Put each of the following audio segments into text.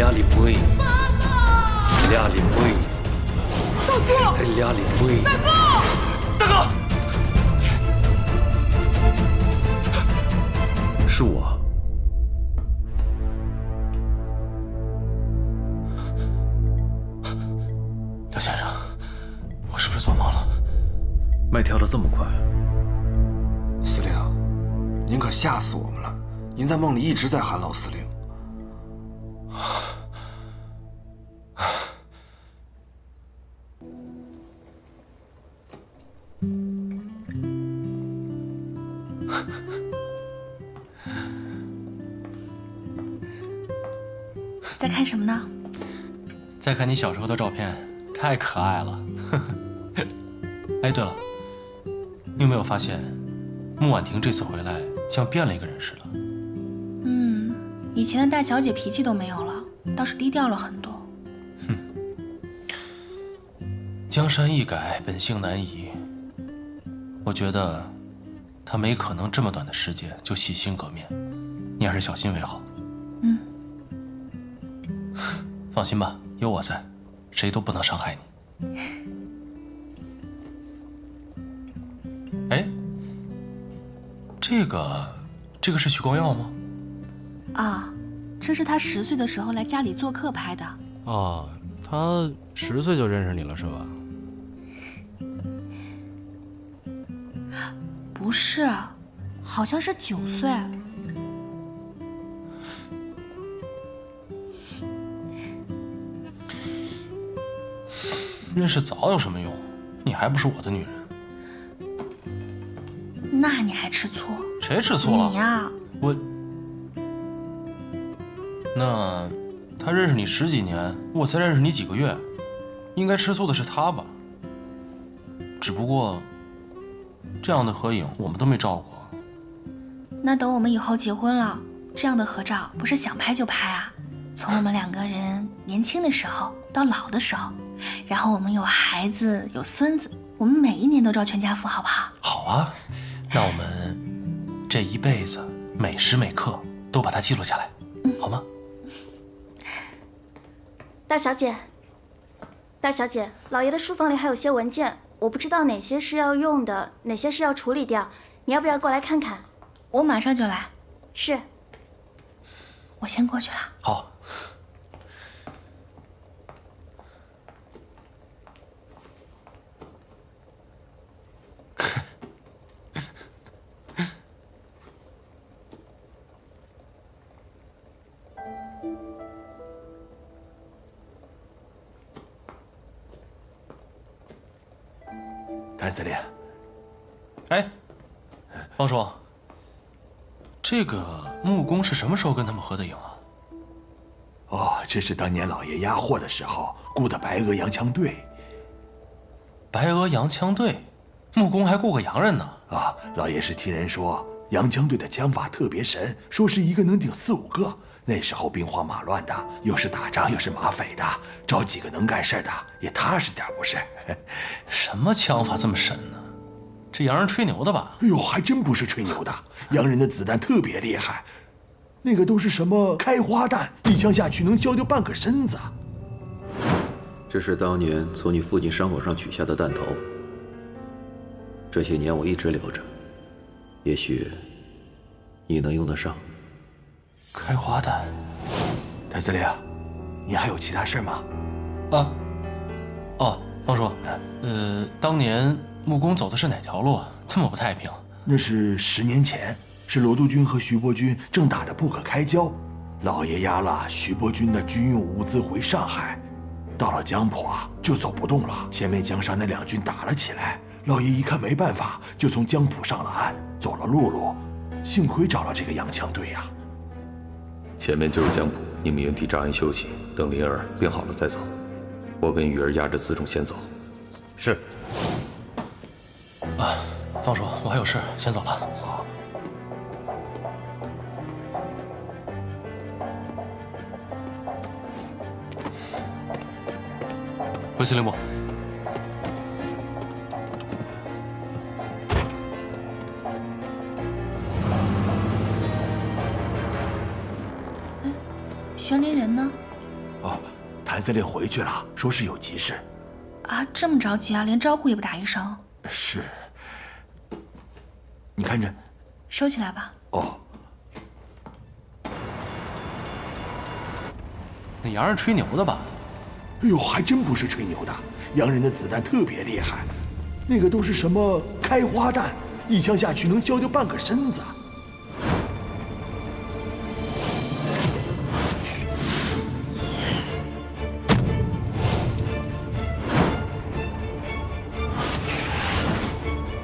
Triliali poi. 爸爸， Triliali poi. 大哥， Triliali poi. 大哥，大哥，是我。刘先生，我是不是做梦了？脉跳得这么快，司令，您可吓死我们了！您在梦里一直在喊老司令。在看什么呢？再看你小时候的照片，太可爱了。哎，对了，你有没有发现，穆婉婷这次回来像变了一个人似的？以前的大小姐脾气都没有了，倒是低调了很多。江山易改，本性难移。我觉得，她没可能这么短的时间就洗心革面，你还是小心为好。放心吧，有我在，谁都不能伤害你。哎，这个是许光耀吗？啊，这是他10岁的时候来家里做客拍的。哦，他10岁就认识你了是吧？不是，好像是9岁。认识早有什么用？你还不是我的女人。那你还吃醋？谁吃醋了？你呀。我。那他认识你10几年，我才认识你几个月，应该吃醋的是他吧？只不过，这样的合影我们都没照过。那等我们以后结婚了，这样的合照不是想拍就拍啊？从我们2个人年轻的时候到老的时候，然后我们有孩子有孙子，我们每一年都照全家福，好不好？好啊，那我们这一辈子每时每刻都把它记录下来，好吗？大小姐，大小姐，老爷的书房里还有些文件，我不知道哪些是要用的，哪些是要处理掉，你要不要过来看看？我马上就来。是。我先过去了。好。谭司令，哎，方叔，这个木工是什么时候跟他们合的影啊？哦，这是当年老爷押货的时候雇的白俄洋枪队。白俄洋枪队，木工还雇个洋人呢？啊，老爷是听人说洋枪队的枪法特别神，说是一个能顶4、5个。那时候兵荒马乱的，又是打仗又是马匪的，找几个能干事的也踏实点不是？什么枪法这么神呢？这洋人吹牛的吧？哎呦，还真不是吹牛的，洋人的子弹特别厉害，那个都是什么开花弹，一枪下去能削掉半个身子。这是当年从你父亲伤口上取下的弹头，这些年我一直留着，也许你能用得上。开花弹。谭司令，你还有其他事吗？方叔，当年木工走的是哪条路？这么不太平。那是10年前，是罗督军和徐伯钧正打得不可开交，老爷押了徐伯钧的军用物资回上海，到了江浦啊就走不动了。前面江上那2军打了起来，老爷一看没办法，就从江浦上了岸，走了陆路。幸亏找到这个洋枪队呀。前面就是江浦，你们原地扎营休息，等灵儿病好了再走。我跟雨儿押着辎重先走。是。方叔，我还有事，先走了。好。回司令部。悬铃人呢？哦，谭司令回去了，说是有急事。啊，这么着急啊，连招呼也不打一声。是。你看着。收起来吧。哦。那洋人吹牛的吧？哎呦，还真不是吹牛的，洋人的子弹特别厉害，那个都是什么开花弹，一枪下去能削掉半个身子。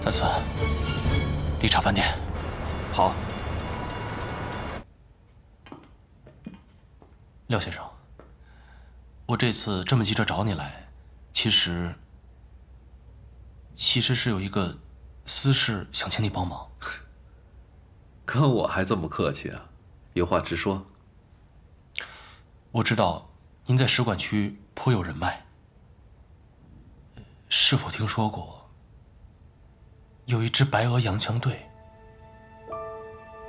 谭四，理查饭店。好。廖先生，我这次这么急着找你来，其实是有一个私事想请你帮忙。跟我还这么客气啊？有话直说。我知道您在使馆区颇有人脉，是否听说过有一支白俄洋枪队？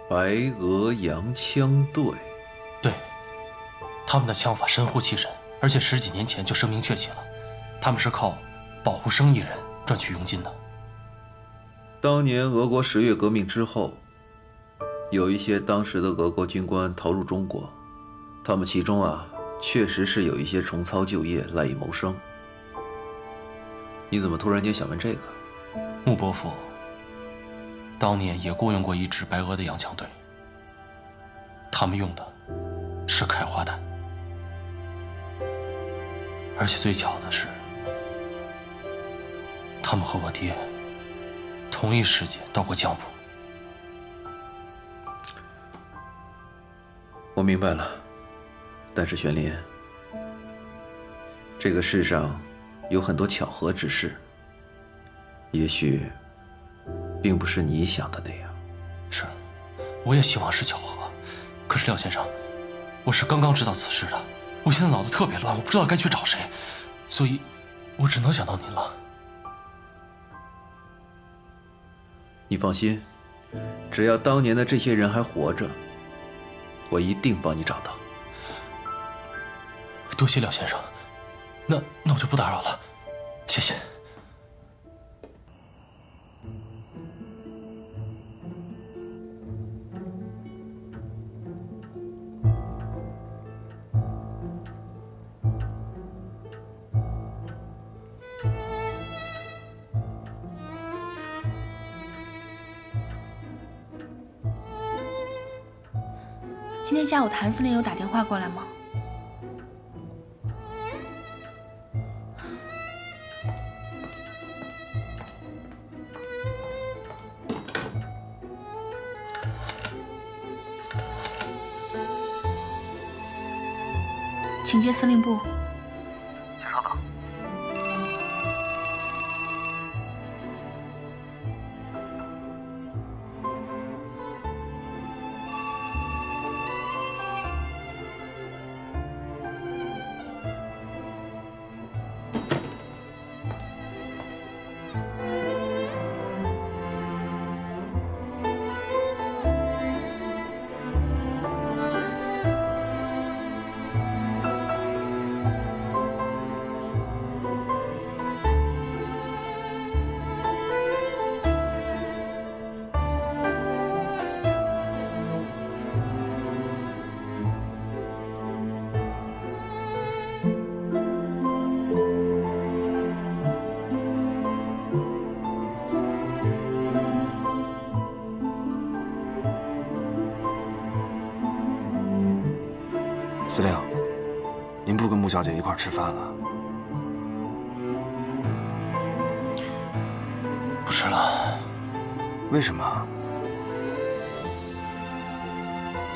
白俄洋枪队？对。他们的枪法神乎其神，而且10几年前就声名鹊起了。他们是靠保护生意人赚取佣金的。当年俄国10月革命之后，有一些当时的俄国军官逃入中国，他们其中确实是有一些重操旧业，赖以谋生。你怎么突然间想问这个？穆伯父当年也雇佣过一支白俄的洋枪队，他们用的是开花弹。而且最巧的是，他们和我爹同一时间到过江浦。我明白了，但是玄林，这个世上有很多巧合之事，也许并不是你想的那样。是，我也希望是巧合。可是廖先生，我是刚刚知道此事的。我现在脑子特别乱，我不知道该去找谁，所以，我只能想到您了。你放心，只要当年的这些人还活着，我一定帮你找到。多谢廖先生，那我就不打扰了，谢谢。今天下午谭司令有打电话过来吗？请接司令部。请稍等。司令，您不跟穆小姐一块儿吃饭了？不吃了。为什么？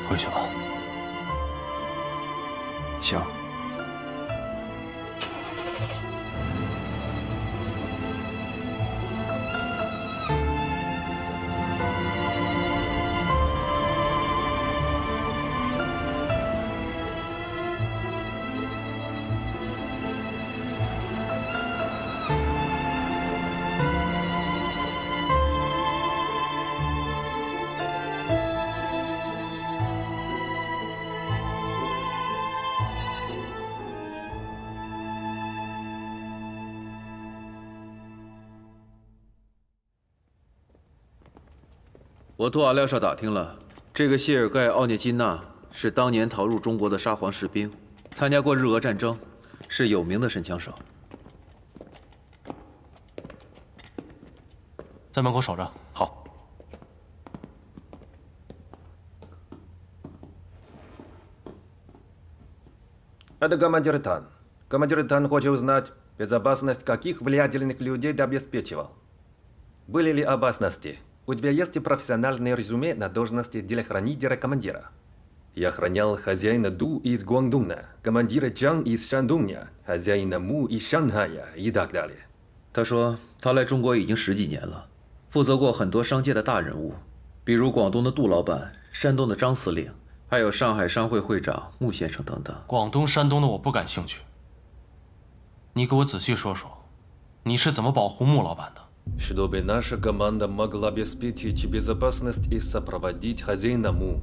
回去吧。行。我托阿廖少打听了，这个谢尔盖·奥涅金娜是当年逃入中国的沙皇士兵，参加过日俄战争，是有名的神枪手。在门口守着。好。 Это командир Тан. Командир Тан хочет узнать, безопасность каких влиятельных людей ты обеспечивал. Были ли опасности? У тебя есть профессиональное резюме на должности телохранителя командира. Я охранял хозяина Ду из Гуандуна, командира Чан из Шандуня, хозяина Му из Шанхая и так далее. 他说他来中国已经10几年了，负责过很多商界的大人物，比如广东的杜老板、山东的张司令。 还有上海商会会长穆先生等等。广东、山东的我不感兴趣。你给我仔细说说，你是怎么保护穆老板的？ Чтобы наша команда могла обеспечить безопасность и сопроводить хозяина Му.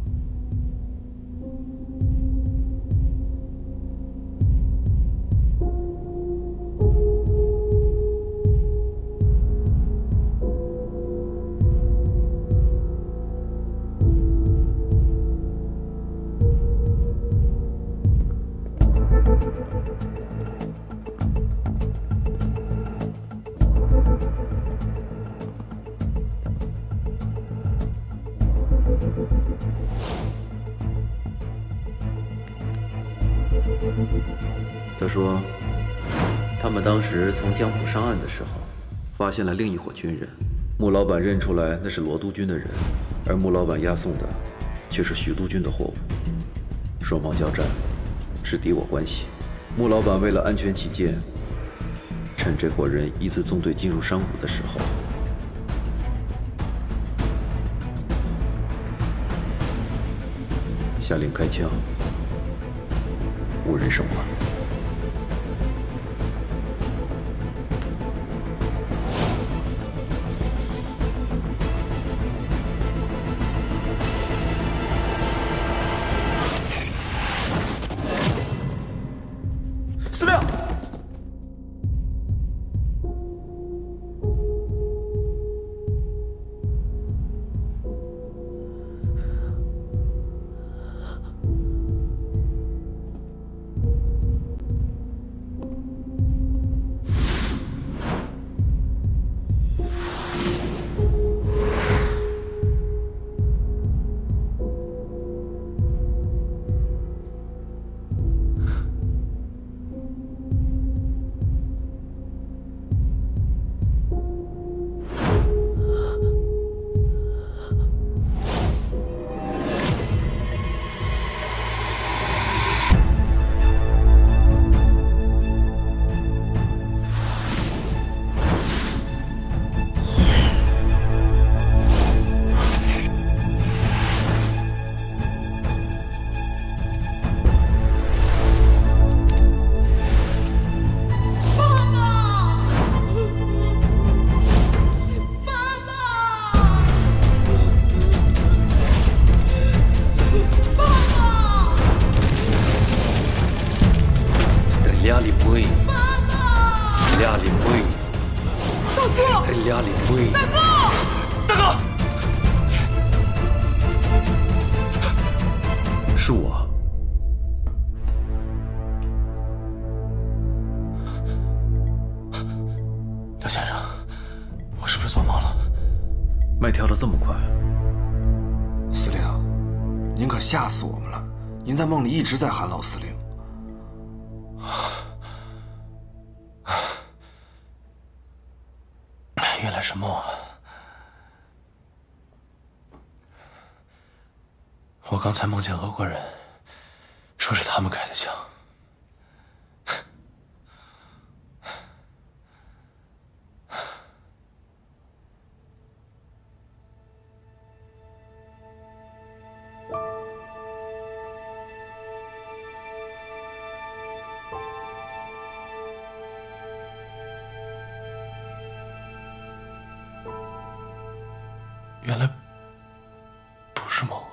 他说，他们当时从江浦上岸的时候，发现了另一伙军人。穆老板认出来那是罗督军的人，而穆老板押送的却是徐督军的货物。双方交战，是敌我关系。穆老板为了安全起见，趁这伙人一字纵队进入商贾的时候，下令开枪，无人生还。 司令，Стреляли мы. Стреляли мы. Стреляли мы. 大哥，是我。刘先生，我是不是做梦了？脉跳得这么快？司令，您可吓死我们了！您在梦里一直在喊老司令。 原来是梦啊！我刚才梦见俄国人，说是他们开的枪。原来不是梦啊！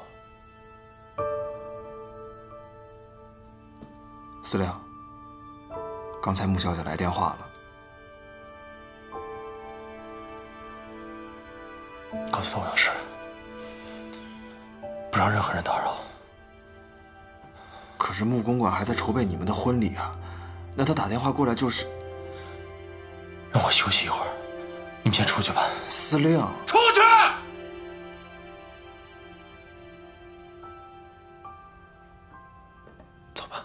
司令，刚才穆小姐来电话了，告诉她我有事。不让任何人打扰。可是穆公馆还在筹备你们的婚礼啊，那他打电话过来就是……让我休息一会儿，你们先出去吧。司令，出去！走吧。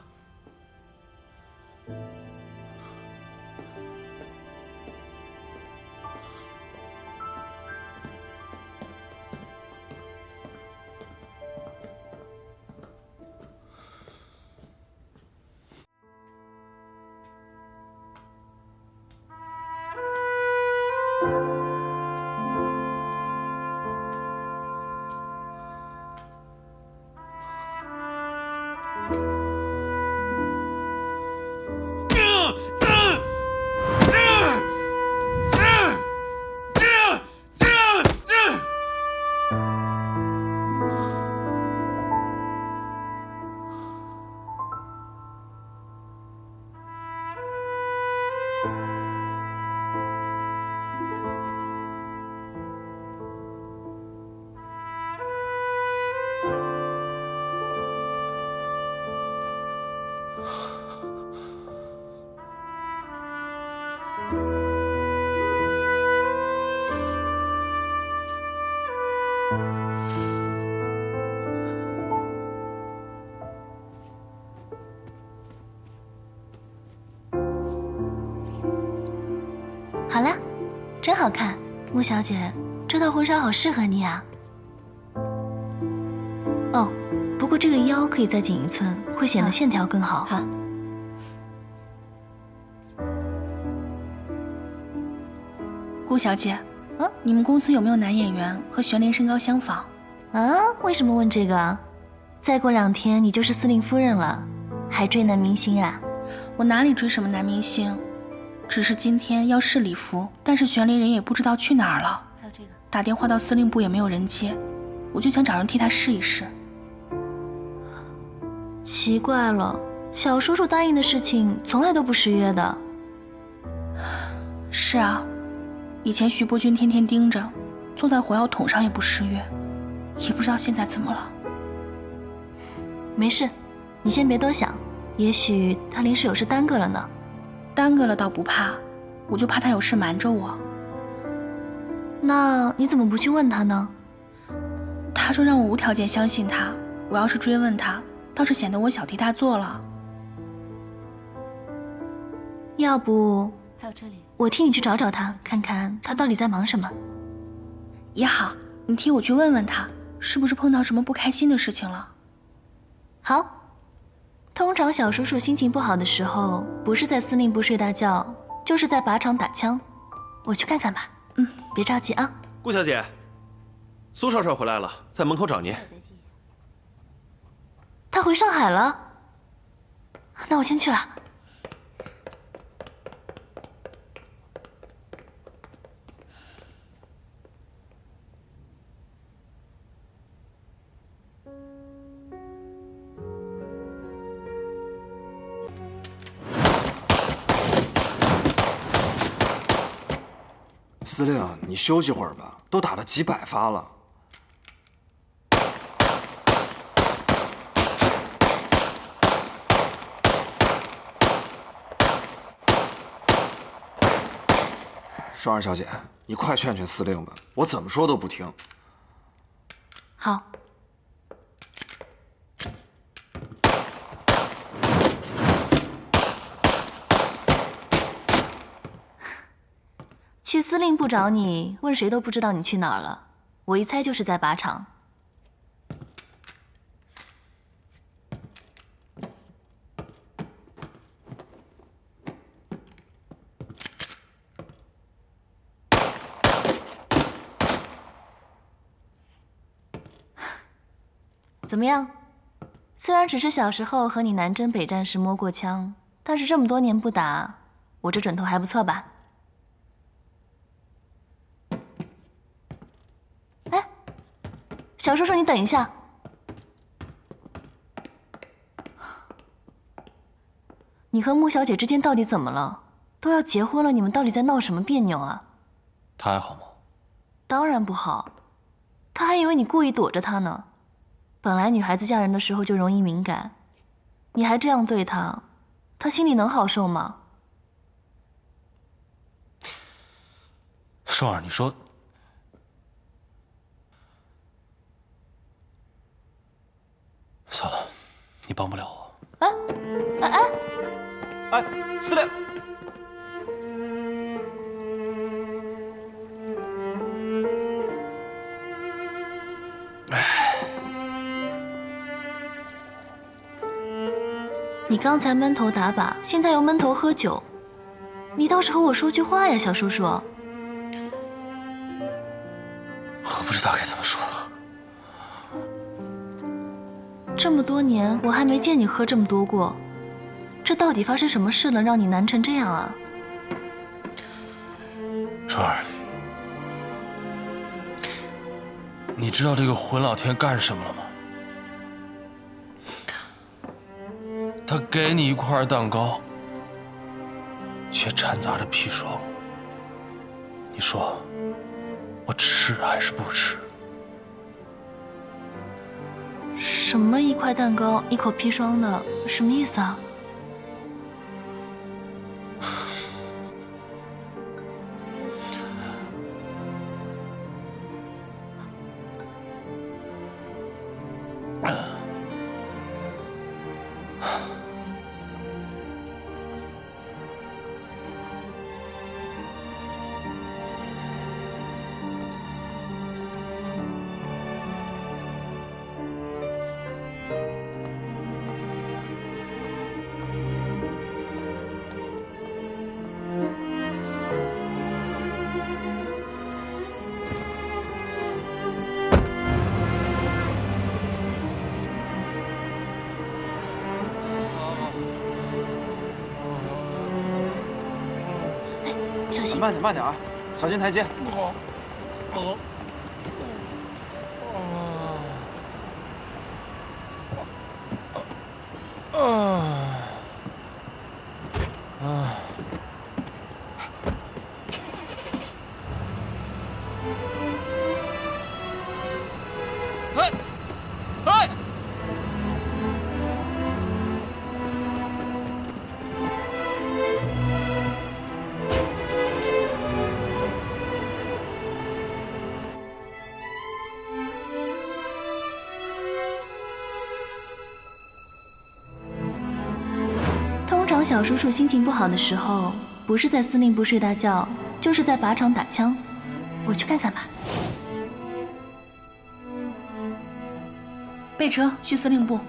好啦，真好看，穆小姐，这套婚纱好适合你啊。哦，不过这个腰可以再紧1寸，会显得线条更好。好。顾小姐，你们公司有没有男演员和玄灵身高相仿？啊？为什么问这个啊？再过2天你就是司令夫人了，还追男明星啊？我哪里追什么男明星？只是今天要试礼服，但是玄灵人也不知道去哪儿了。还有这个，打电话到司令部也没有人接，我就想找人替他试一试。奇怪了，小叔叔答应的事情从来都不失约的。是啊，以前徐伯君天天盯着，坐在火药桶上也不失约，也不知道现在怎么了。没事，你先别多想，也许他临时有事耽搁了呢。耽搁了倒不怕，我就怕他有事瞒着我。那你怎么不去问他呢？他说让我无条件相信他，我要是追问他，倒是显得我小题大做了。要不，还有这里，我替你去找找他，看看他到底在忙什么。也好，你替我去问问他，是不是碰到什么不开心的事情了？好。通常小叔叔心情不好的时候，不是在司令部睡大觉，就是在靶场打枪。我去看看吧。别着急啊。顾小姐，苏少帅回来了，在门口找您。他回上海了？那我先去了。司令，你休息会儿吧，都打了几百发了。双儿小姐，你快劝劝司令吧，我怎么说都不听。好。去司令部找你，问谁都不知道你去哪儿了。我一猜就是在靶场。怎么样？虽然只是小时候和你南征北战时摸过枪，但是这么多年不打，我这准头还不错吧？哎，小叔叔，你等一下。你和穆小姐之间到底怎么了？都要结婚了，你们到底在闹什么别扭啊？她还好吗？当然不好，她还以为你故意躲着她呢。本来女孩子嫁人的时候就容易敏感，你还这样对她，她心里能好受吗？双儿，你说，算了，你帮不了我。哎，司令。你刚才闷头打靶，现在又闷头喝酒，你倒是和我说句话呀，小叔叔。我不知道该怎么说。这么多年，我还没见你喝这么多过，这到底发生什么事了，让你难成这样啊？双儿，你知道这个混老天干什么了吗？他给你一块蛋糕，却掺杂着砒霜。你说，我吃还是不吃？什么一块蛋糕一口砒霜的，什么意思啊？小心，慢点，慢点啊，小心台阶。通常小叔叔心情不好的时候，不是在司令部睡大觉，就是在靶场打枪。我去看看吧。备车去司令部。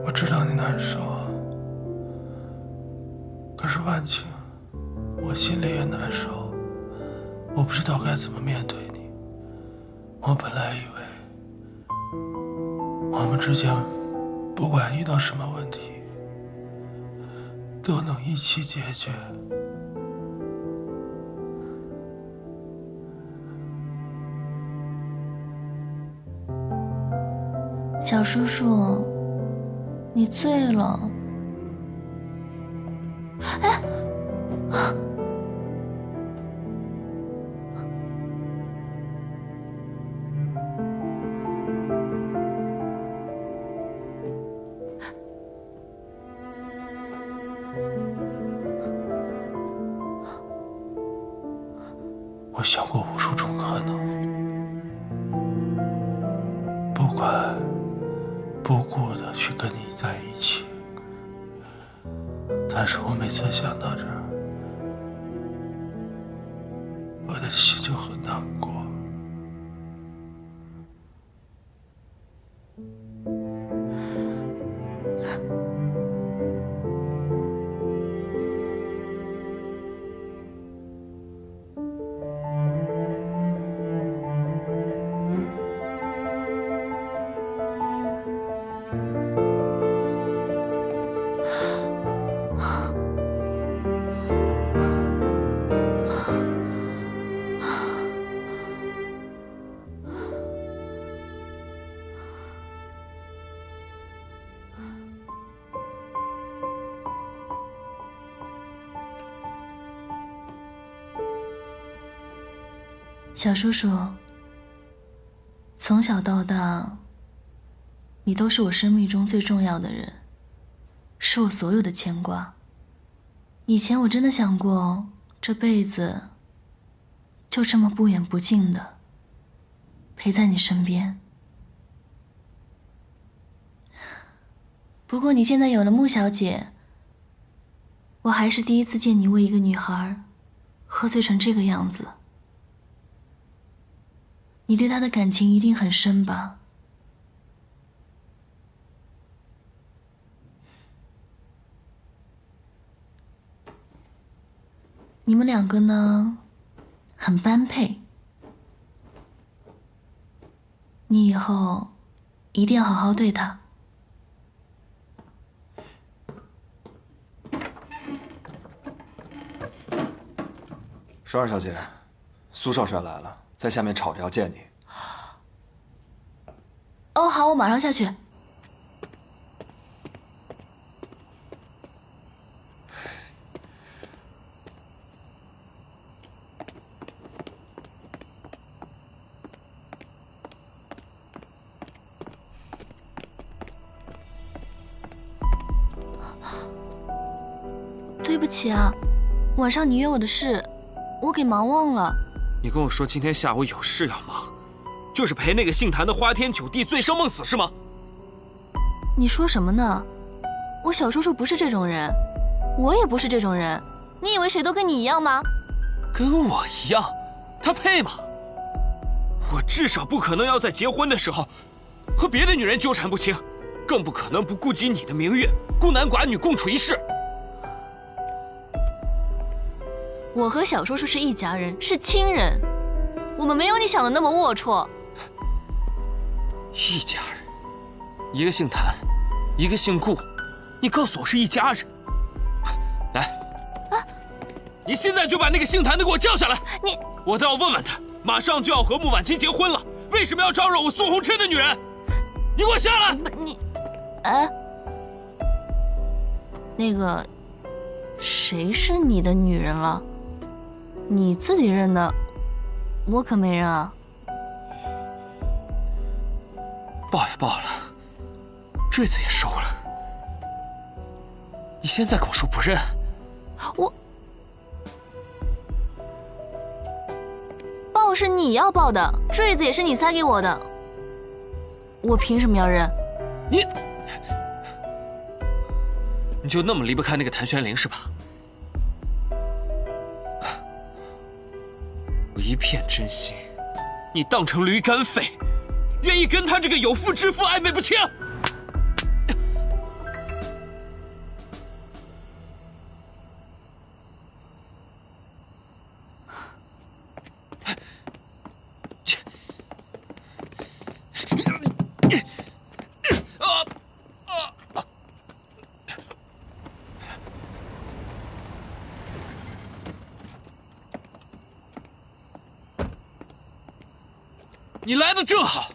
我知道你难受啊，可是万晴，我心里也难受，我不知道该怎么面对你。我本来以为我们之间不管遇到什么问题，都能一起解决。小叔叔，你醉了。哎，我想过无数种可能，不管不顾的去跟你在一起，但是我每次想到这儿，我的心就很难过。小叔叔，从小到大，你都是我生命中最重要的人，是我所有的牵挂。以前我真的想过，这辈子就这么不远不近的陪在你身边。不过你现在有了穆小姐，我还是第一次见你为一个女孩喝醉成这个样子。你对她的感情一定很深吧？你们两个呢，很般配。你以后一定要好好对她。12小姐，苏少帅来了，在下面吵着要见你。哦，好，我马上下去。对不起啊，晚上你约我的事，我给忙忘了。你跟我说今天下午有事要忙，就是陪那个姓谭的花天酒地、醉生梦死是吗？你说什么呢？我小叔叔不是这种人，我也不是这种人。你以为谁都跟你一样吗？跟我一样？他配吗？我至少不可能要在结婚的时候和别的女人纠缠不清，更不可能不顾及你的名誉，孤男寡女共处一室。我和小叔叔是一家人，是亲人，我们没有你想的那么龌龊。一家人，一个姓谭，一个姓顾，你告诉我是一家人。来，你现在就把那个姓谭的给我叫下来。我倒要问问他，马上就要和穆婉清结婚了，为什么要招惹我苏红琛的女人？你给我下来！那个，谁是你的女人了？你自己认的，我可没认啊。报也报了，坠子也收了，你现在跟我说不认？报是你要报的，坠子也是你塞给我的，我凭什么要认？你就那么离不开那个谭玄龄是吧？我一片真心，你当成驴肝肺，愿意跟他这个有妇之夫暧昧不清？你来的正好，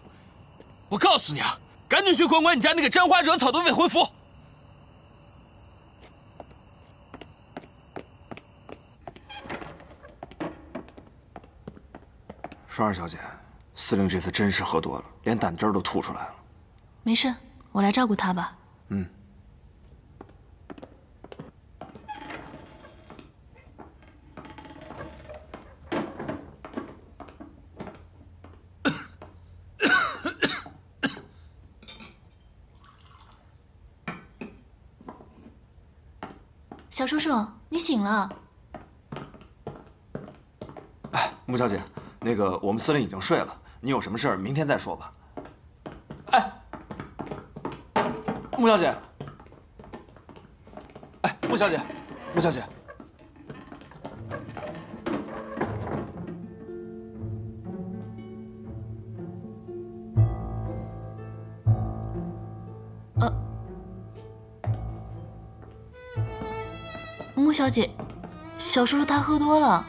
我告诉你啊，赶紧去管管你家那个沾花惹草的未婚夫。12小姐，司令这次真是喝多了，连胆汁都吐出来了。没事，我来照顾他吧。嗯。小叔叔，你醒了。哎，穆小姐，那个我们司令已经睡了，你有什么事儿明天再说吧。哎，穆小姐，哎，穆小姐，穆小姐。穆小姐，小叔叔他喝多了。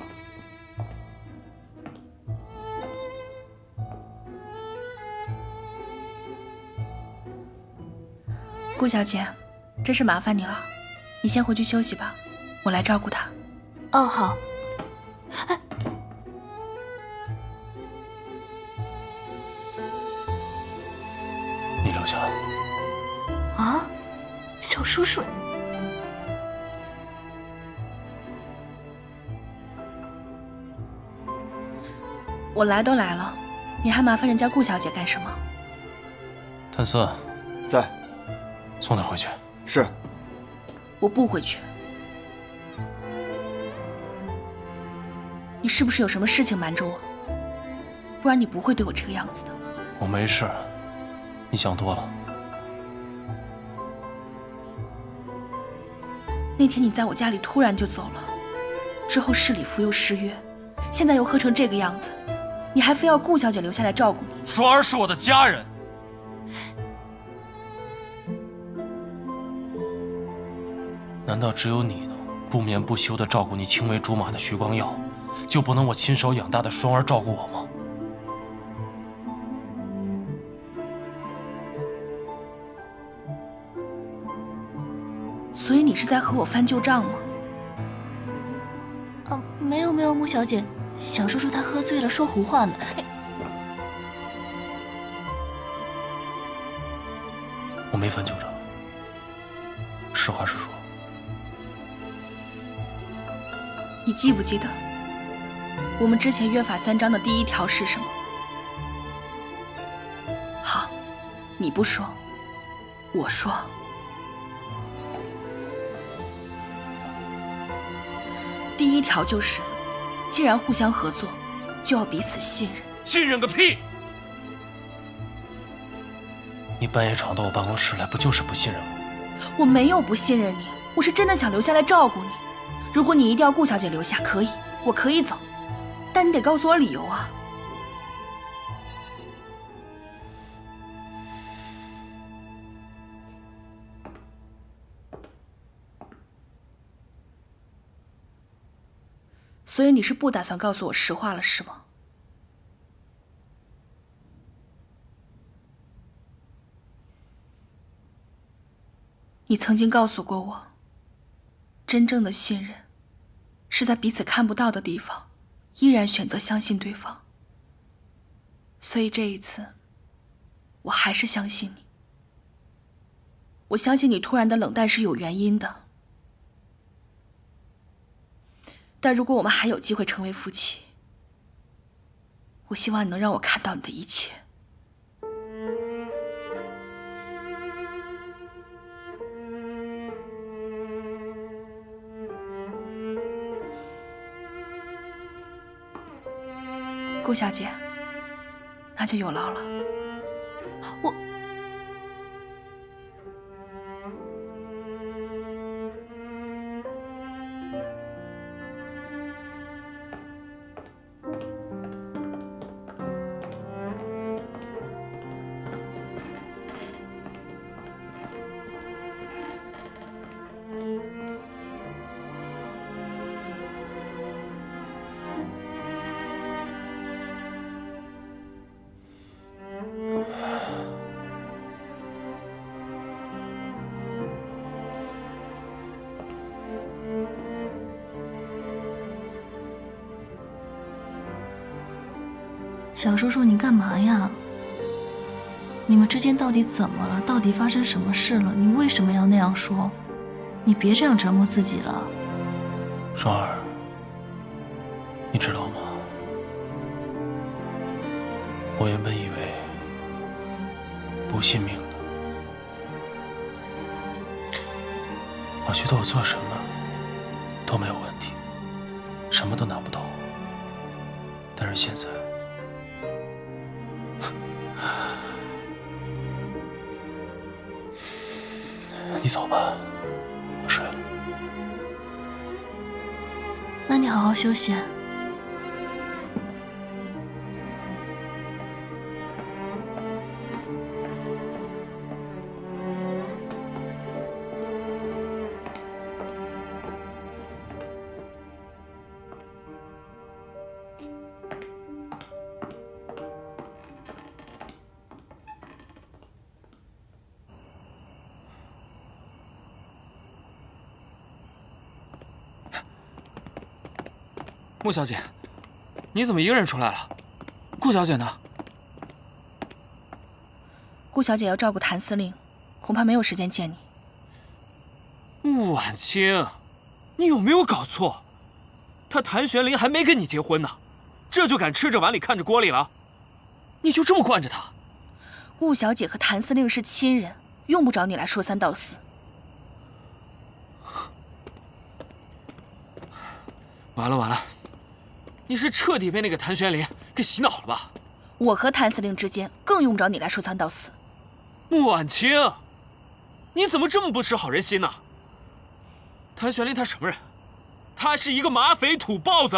顾小姐，真是麻烦你了，你先回去休息吧，我来照顾他。哦，好。哎，留下来。啊，小叔叔，我来都来了，你还麻烦人家顾小姐干什么？谭四，在，送他回去。是。我不回去。你是不是有什么事情瞒着我？不然你不会对我这个样子的。我没事，你想多了。那天你在我家里突然就走了，之后市里服又失约，现在又喝成这个样子，你还非要顾小姐留下来照顾你。双儿是我的家人。难道只有你能不眠不休地照顾你青梅竹马的徐光耀，就不能我亲手养大的双儿照顾我吗？所以你是在和我翻旧账吗？没有，穆小姐，小叔叔他喝醉了，说胡话呢。我没翻旧账，实话实说。你记不记得我们之前约法3章的第1条是什么？好，你不说，我说。第1条就是，既然互相合作，就要彼此信任。信任个屁！你半夜闯到我办公室来，不就是不信任我？我没有不信任你，我是真的想留下来照顾你。如果你一定要顾小姐留下，可以，我可以走，但你得告诉我理由啊。所以你是不打算告诉我实话了，是吗？你曾经告诉过我，真正的信任是在彼此看不到的地方，依然选择相信对方。所以这一次，我还是相信你。我相信你突然的冷淡是有原因的。但如果我们还有机会成为夫妻，我希望你能让我看到你的一切。顾小姐，那就有劳了。小叔叔，你干嘛呀？你们之间到底怎么了？到底发生什么事了？你为什么要那样说？你别这样折磨自己了。双儿，你知道吗？我原本以为不信命的，我觉得我做什么都没有问题，什么都难不倒我。但是现在，你走吧，我睡了。那你好好休息。穆小姐，你怎么一个人出来了？顾小姐呢？顾小姐要照顾谭司令，恐怕没有时间见你。穆婉清，你有没有搞错？他谭玄龄还没跟你结婚呢，这就敢吃着碗里看着锅里了？你就这么惯着他？顾小姐和谭司令是亲人，用不着你来说三道四。完了完了，你是彻底被那个谭玄龄给洗脑了吧？我和谭司令之间更用不着你来说三道四。穆婉清，你怎么这么不识好人心呢？谭玄龄他什么人？他是一个马匪土包子，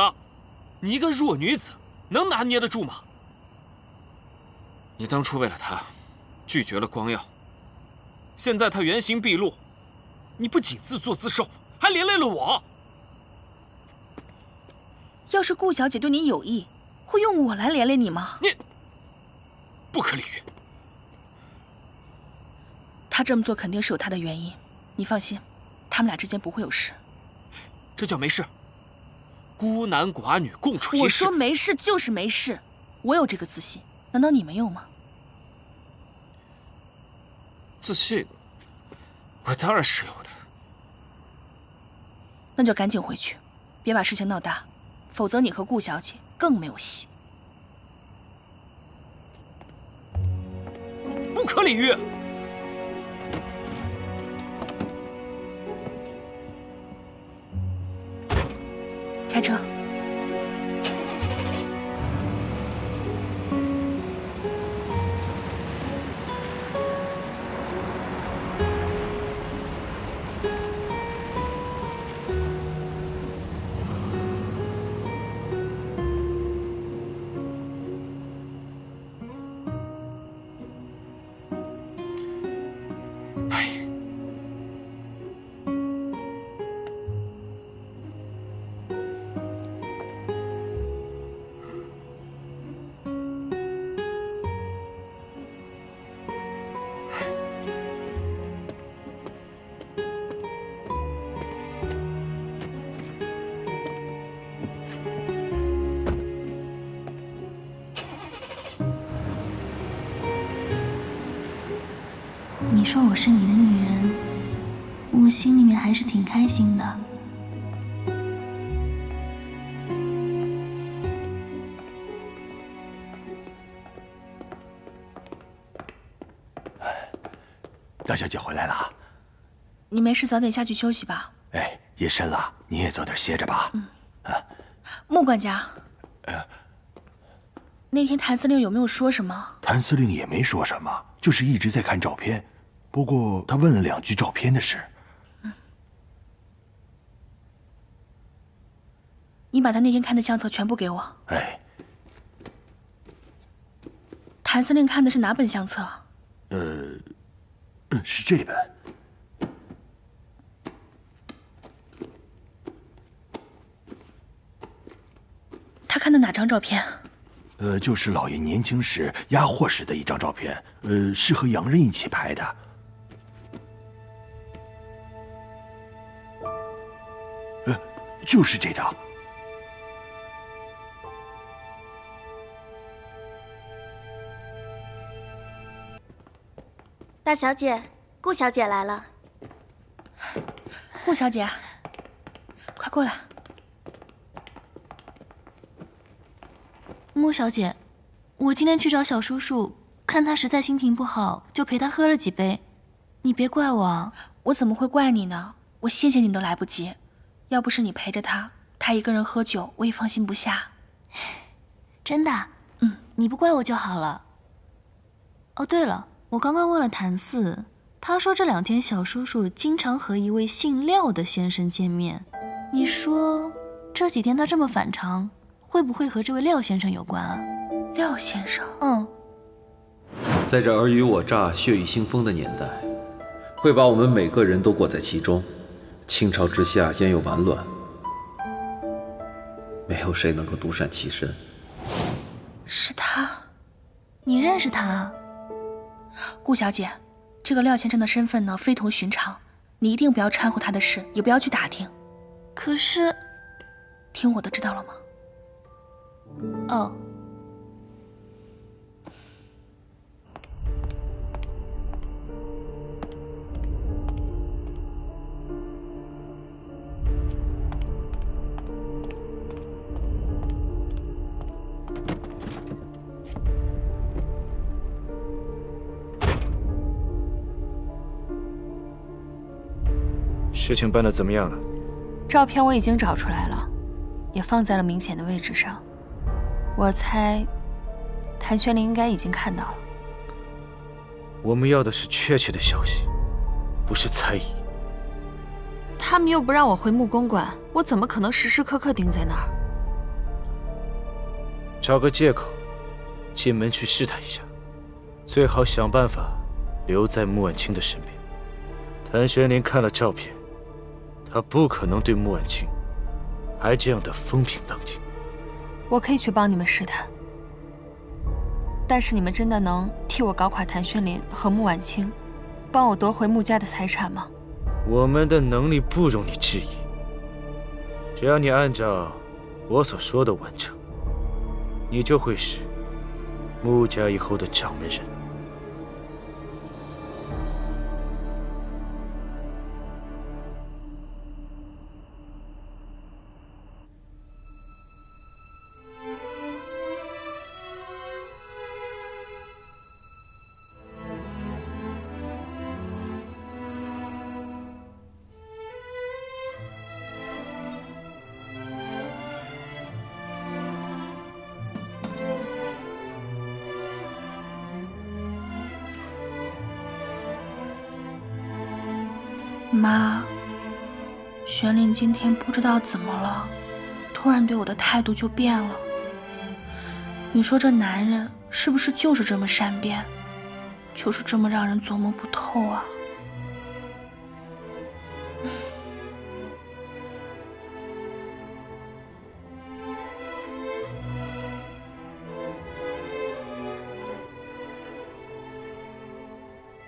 你一个弱女子能拿捏得住吗？你当初为了他拒绝了光耀，现在他原形毕露，你不仅自作自受，还连累了我。要是顾小姐对你有意，会用我来连累你吗？你不可理喻。她这么做肯定是有她的原因，你放心，他们俩之间不会有事。这叫没事？孤男寡女共处一室。我说没事就是没事，我有这个自信，难道你没有吗？自信，我当然是有的。那就赶紧回去，别把事情闹大，否则你和顾小姐更没有戏。不可理喻！开车。你说我是你的女人，我心里面还是挺开心的。大小姐回来了。你没事早点下去休息吧。哎，夜深了，你也早点歇着吧。穆管家，那天谭司令有没有说什么？谭司令也没说什么，就是一直在看照片。不过他问了2句照片的事。你把他那天看的相册全部给我。哎。谭司令看的是哪本相册？是这本。他看的哪张照片？就是老爷年轻时押货时的一张照片，是和洋人一起拍的。就是这张。大小姐，顾小姐来了。顾小姐，快过来。穆小姐，我今天去找小叔叔，看他实在心情不好，就陪他喝了几杯。你别怪我啊。我怎么会怪你呢？我谢谢你都来不及。要不是你陪着他，他一个人喝酒，我也放心不下。真的？你不怪我就好了。哦，对了，我刚刚问了谭四，他说这2天小叔叔经常和一位姓廖的先生见面。你说这几天他这么反常，会不会和这位廖先生有关啊？廖先生？在这尔虞我诈、血雨腥风的年代，会把我们每个人都裹在其中。倾巢之下，焉有完卵？没有谁能够独善其身。是他？你认识他？顾小姐，这个廖先生的身份呢，非同寻常，你一定不要掺和他的事，也不要去打听。可是，听我的，知道了吗？哦。事情办得怎么样了？照片我已经找出来了，也放在了明显的位置上。我猜，谭玄灵应该已经看到了。我们要的是确切的消息，不是猜疑。他们又不让我回木公馆，我怎么可能时时刻刻盯在那儿？找个借口，进门去试探一下，最好想办法留在穆婉清的身边。谭玄灵看了照片，他不可能对穆婉清还这样的风平浪静。我可以去帮你们试探，但是你们真的能替我搞垮谭玄灵和穆婉清，帮我夺回穆家的财产吗？我们的能力不容你质疑，只要你按照我所说的完成，你就会是穆家以后的掌门人。妈，玄灵今天不知道怎么了，突然对我的态度就变了。你说这男人是不是就是这么善变，就是这么让人琢磨不透啊？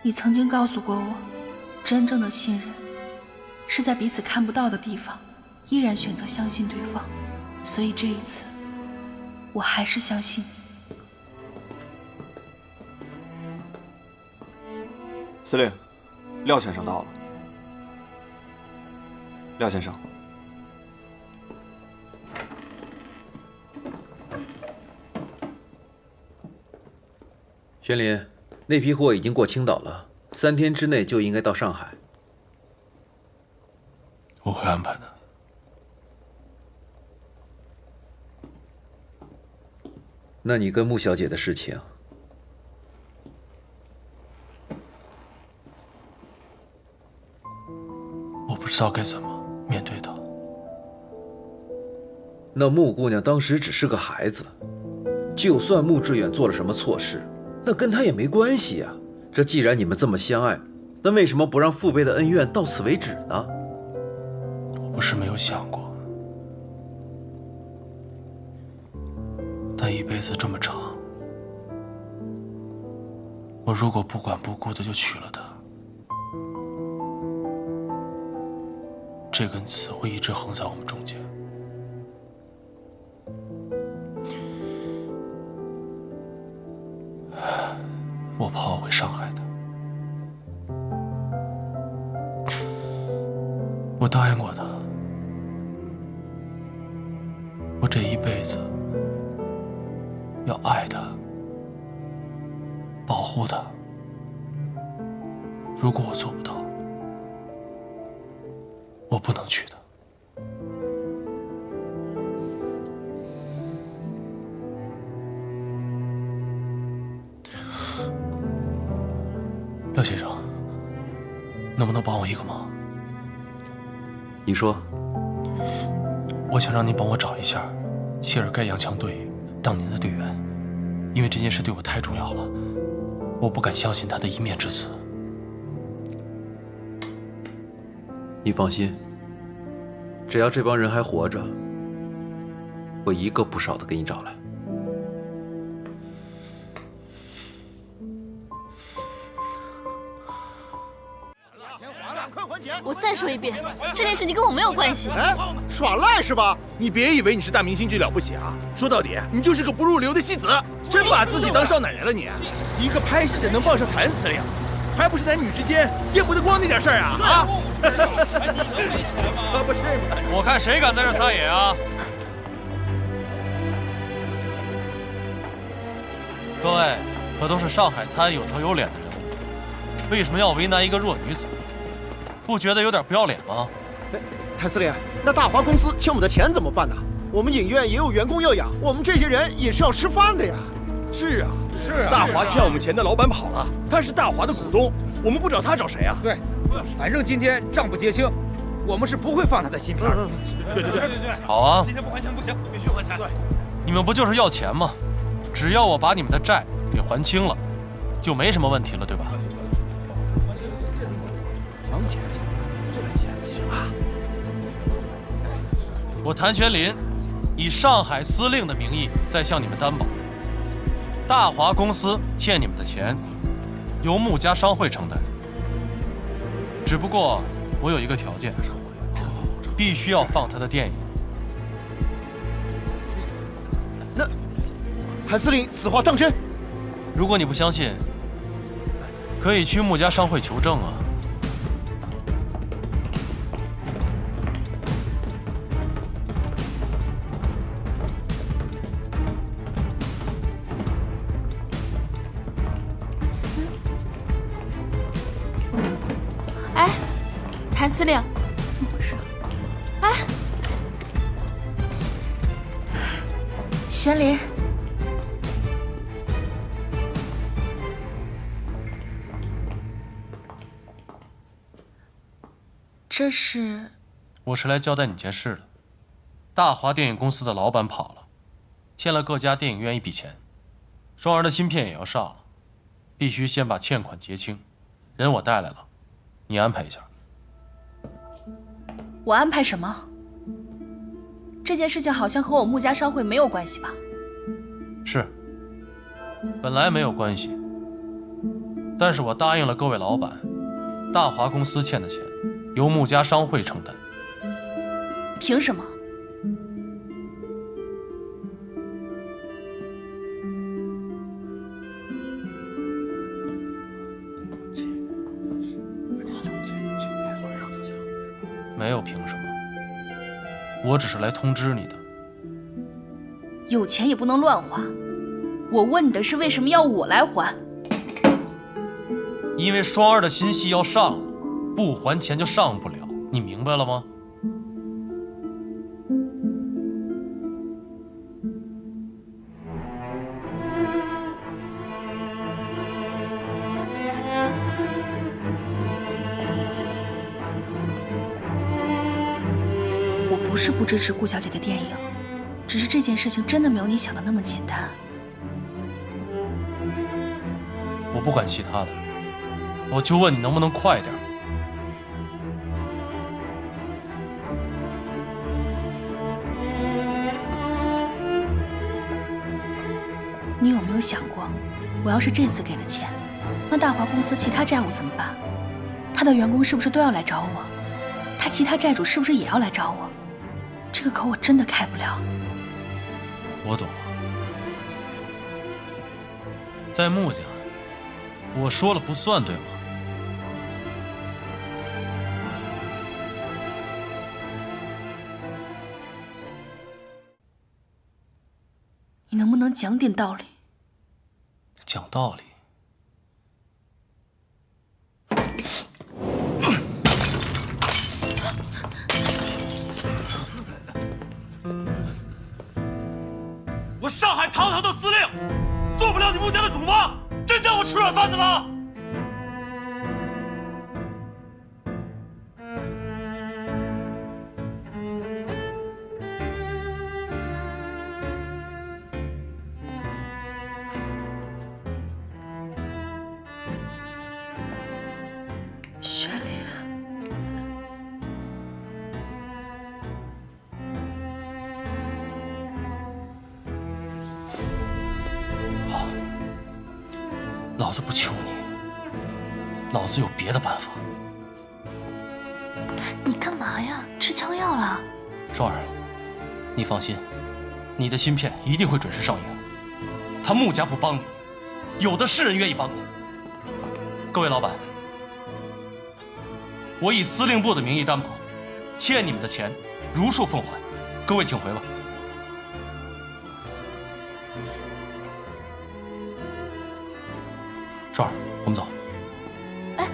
你曾经告诉过我，真正的信任是在彼此看不到的地方依然选择相信对方，所以这一次我还是相信你。司令，廖先生到了。廖先生，玄林，那批货已经过青岛了，3天之内就应该到上海。我会安排的。那你跟穆小姐的事情，我不知道该怎么面对她。那穆姑娘当时只是个孩子，就算穆志远做了什么错事，那跟她也没关系呀。这既然你们这么相爱，那为什么不让父辈的恩怨到此为止呢？我不是没有想过，但一辈子这么长，我如果不管不顾的就娶了她，这根刺会一直横在我们中间。我怕我会伤害她。我答应过她，我这一辈子要爱她，保护她。如果我做不到，我不能娶她。廖先生，能不能帮我一个忙？你说。我想让您帮我找一下谢尔盖洋枪队当年的队员，因为这件事对我太重要了，我不敢相信他的一面之词。你放心，只要这帮人还活着，我一个不少的给你找来。我再说一遍，这件事情跟我没有关系。哎，耍赖是吧？你别以为你是大明星就了不起啊！说到底，你就是个不入流的戏子，真把自己当少奶奶了你！一个拍戏的能傍上谭司令，还不是男女之间见不得光那点事儿啊！啊！可不是嘛！我看谁敢在这撒野啊！各位可都是上海滩有头有脸的人物，为什么要为难一个弱女子？不觉得有点不要脸吗？谭司令，那大华公司欠我们的钱怎么办呢？我们影院也有员工要养，我们这些人也是要吃饭的呀。是啊，大华欠我们钱的老板跑了，他是大华的股东，我们不找他找谁啊？对，反正今天账不结清，我们是不会放他的芯片的。对。好啊，今天不还钱不行，必须还钱。对，你们不就是要钱吗？只要我把你们的债给还清了，就没什么问题了，对吧？还钱，行了。我谭玄林以上海司令的名义在向你们担保，大华公司欠你们的钱由穆家商会承担。只不过我有一个条件，必须要放他的电影。那谭司令此话当真？如果你不相信，可以去穆家商会求证啊。哎，谭司令，怎么回事？哎，玄林，这是？我是来交代你件事的。大华电影公司的老板跑了，欠了各家电影院一笔钱，双儿的新片也要上了，必须先把欠款结清。人我带来了，你安排一下。我安排什么？这件事情好像和我穆家商会没有关系吧？是，本来没有关系，但是我答应了各位老板，大华公司欠的钱由穆家商会承担。凭什么？没有凭什么，我只是来通知你的。有钱也不能乱花，我问你的是为什么要我来还？因为双儿的新戏要上了，不还钱就上不了，你明白了吗？不是不支持顾小姐的电影，只是这件事情真的没有你想的那么简单。我不管其他的，我就问你能不能快点。你有没有想过，我要是这次给了钱，那大华公司其他债务怎么办？他的员工是不是都要来找我？他其他债主是不是也要来找我？这个口我真的开不了。我懂了，在穆家，我说了不算，对吗？你能不能讲点道理？讲道理。我上海堂堂的司令，做不了你穆家的主吗？真当我吃软饭的了？雪莲。老子不求你，老子有别的办法。你干嘛呀？吃枪药了？双儿，你放心，你的新片一定会准时上映。他穆家不帮你，有的是人愿意帮你。各位老板，我以司令部的名义担保，欠你们的钱如数奉还。各位请回吧。双儿，我们走。哎，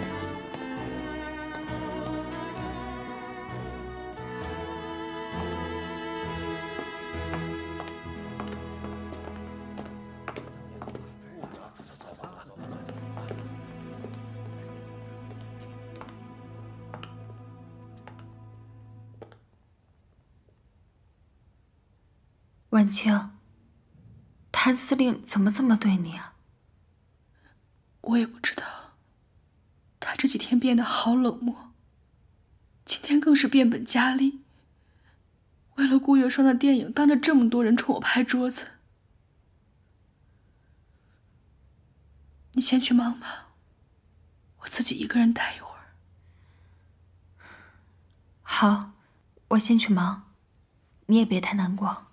婉清，谭司令怎么这么对你啊？我也不知道，他这几天变得好冷漠，今天更是变本加厉。为了顾月霜的电影，当着这么多人冲我拍桌子。你先去忙吧，我自己一个人待一会儿。好，我先去忙，你也别太难过。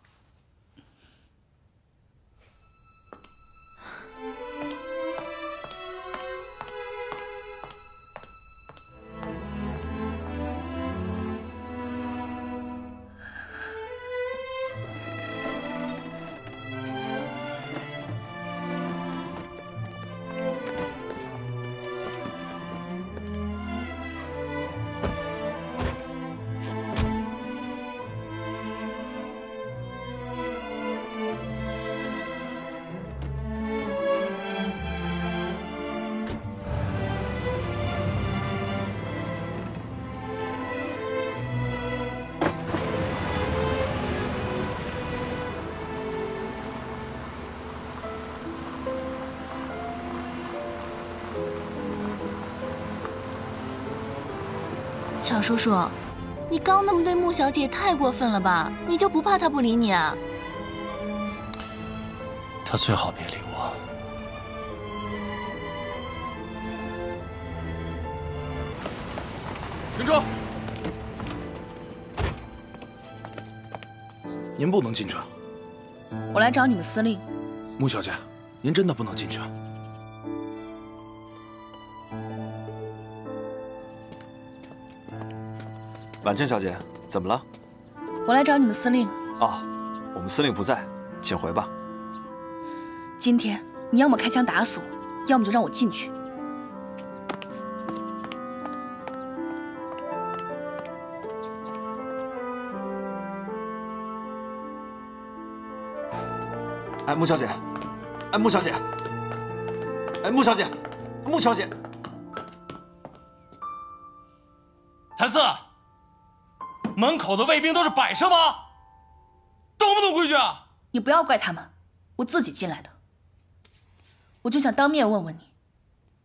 小叔叔，你刚那么对穆小姐太过分了吧？你就不怕她不理你啊？她最好别理我。停车！您不能进去。我来找你们司令。穆小姐，您真的不能进去。婉清小姐，怎么了？我来找你们司令。哦，我们司令不在，请回吧。今天你要么开枪打死我，要么就让我进去。哎，穆小姐，哎，穆小姐，哎，穆小姐，穆小姐，谭四。门口的卫兵都是摆设吗？懂不懂规矩啊？你不要怪他们，我自己进来的。我就想当面问问你，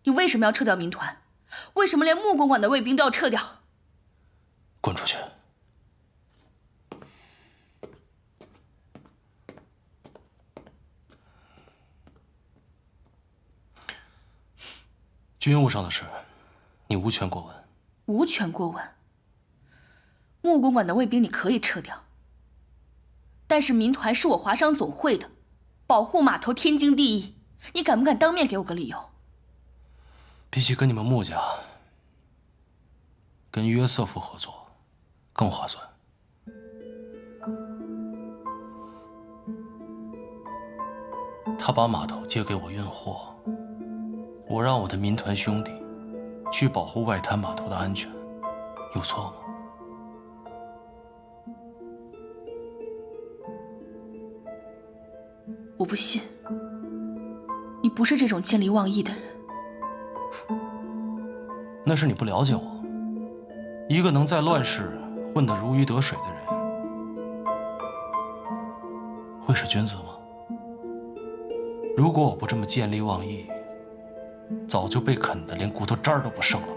你为什么要撤掉民团？为什么连穆公馆的卫兵都要撤掉？滚出去！军务上的事，你无权过问。无权过问。穆公馆的卫兵你可以撤掉，但是民团是我华商总会的，保护码头天经地义。你敢不敢当面给我个理由？比起跟你们穆家，跟约瑟夫合作更划算。他把码头借给我运货，我让我的民团兄弟去保护外滩码头的安全，有错吗？我不信，你不是这种见利忘义的人。那是你不了解我。一个能在乱世混得如鱼得水的人，会是君子吗？如果我不这么见利忘义，早就被啃得连骨头渣儿都不剩了。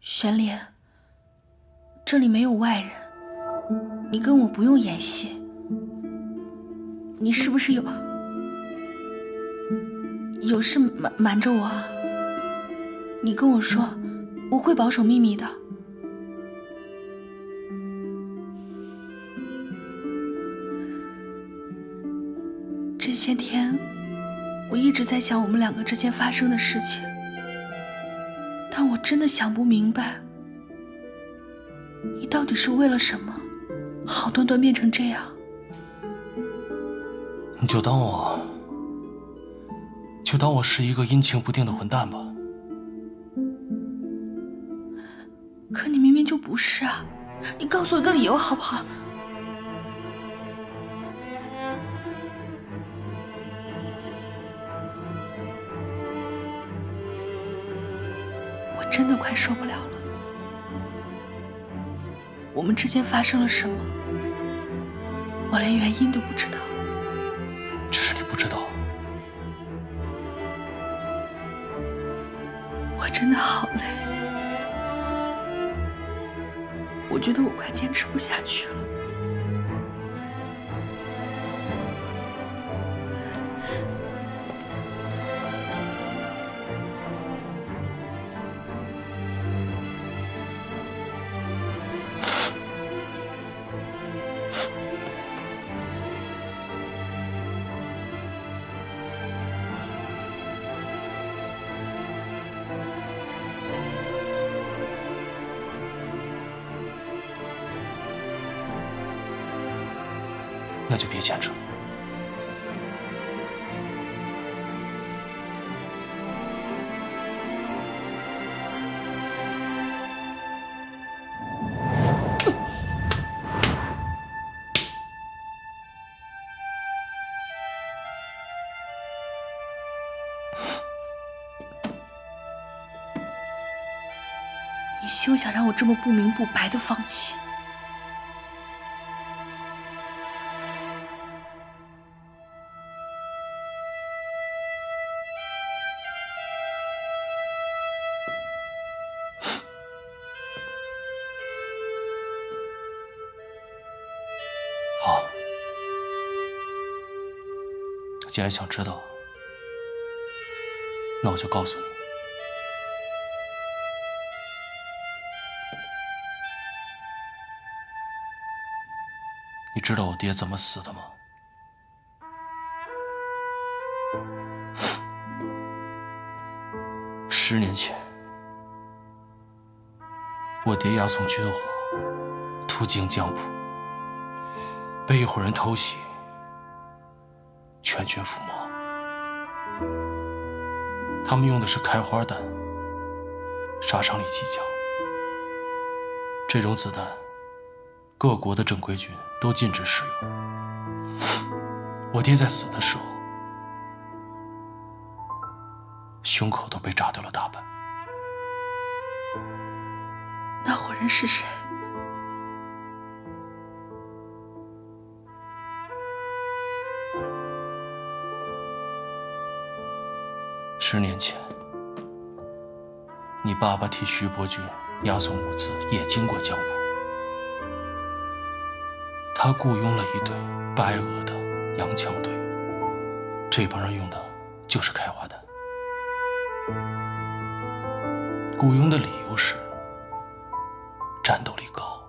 玄莲，这里没有外人，你跟我不用演戏。你是不是有事瞒着我？你跟我说，我会保守秘密的。这些天，我一直在想我们两个之间发生的事情。但我真的想不明白，你到底是为了什么，好端端变成这样？你就当我是一个阴晴不定的混蛋吧。不是啊，你告诉我一个理由好不好？我真的快受不了了。我们之间发生了什么，我连原因都不知道。只是你不知道。我真的好累，我觉得我快坚持不下去了。那就别坚持了。你休想让我这么不明不白的放弃。好，既然想知道，那我就告诉你。你知道我爹怎么死的吗？10年前，我爹押送军火，途经江浦，被一伙人偷袭，全军覆没。他们用的是开花弹，杀伤力极强。这种子弹，各国的正规军都禁止使用。我爹在死的时候，胸口都被炸掉了大半。那伙人是谁？10年前，你爸爸替徐伯军押送物资，也经过江浦。他雇佣了一队白俄的洋枪队，这帮人用的就是开花弹。雇佣的理由是战斗力高。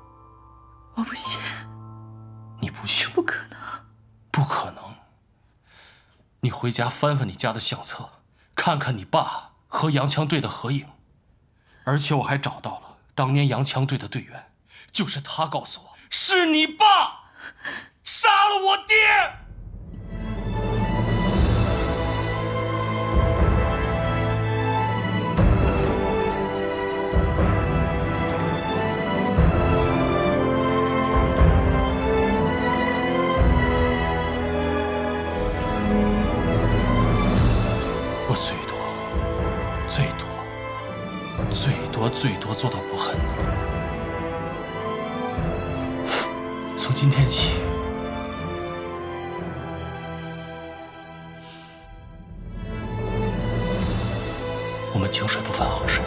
我不信。你不信？不可能。不可能。你回家翻翻你家的相册，看看你爸和洋枪队的合影，而且我还找到了当年洋枪队的队员，就是他告诉我，是你爸杀了我爹。我最多做到不恨你。从今天起，我们井水不犯河水。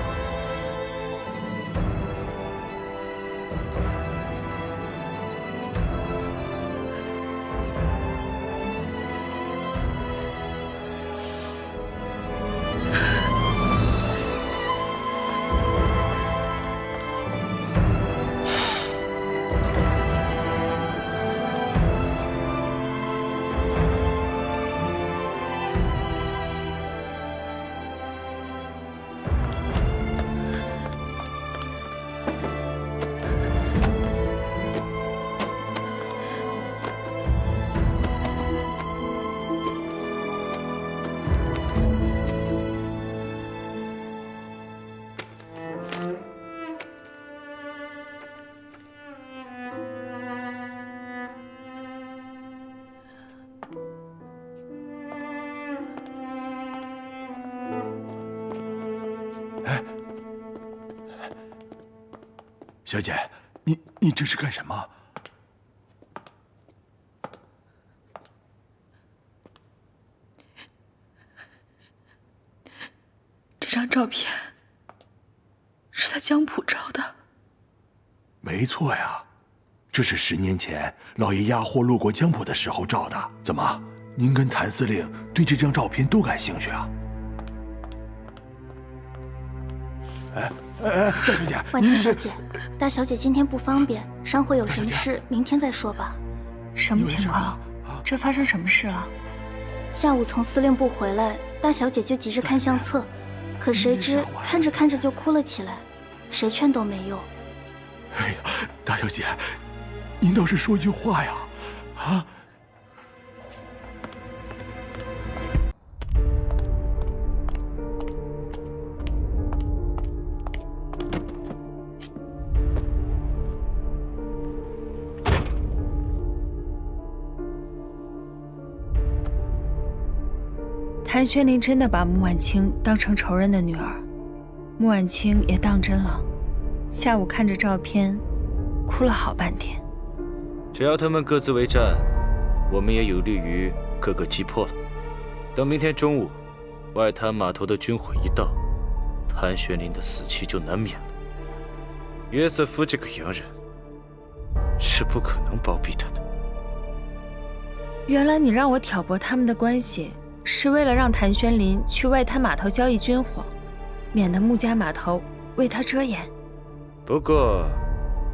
哎，小姐，你这是干什么？这张照片是在江浦照的。没错呀，这是10年前老爷押货路过江浦的时候照的。怎么，您跟谭司令对这张照片都感兴趣啊？大小姐，婉婷小姐，大小姐今天不方便，商会有什么事，明天再说吧。什么情况？这发生什么事了？下午从司令部回来，大小姐就急着看相册，可谁知看着看着就哭了起来，谁劝都没用。哎呀，大小姐，您倒是说句话呀！啊！谭轩林真的把穆婉清当成仇人的女儿，穆婉清也当真了。下午看着照片，哭了好半天。只要他们各自为战，我们也有利于各个击破了。等明天中午，外滩码头的军火一到，谭玄林的死期就难免了。约瑟夫这个洋人是不可能包庇他的。原来你让我挑拨他们的关系，是为了让谭玄林去外滩码头交易军火，免得穆家码头为他遮掩。不过，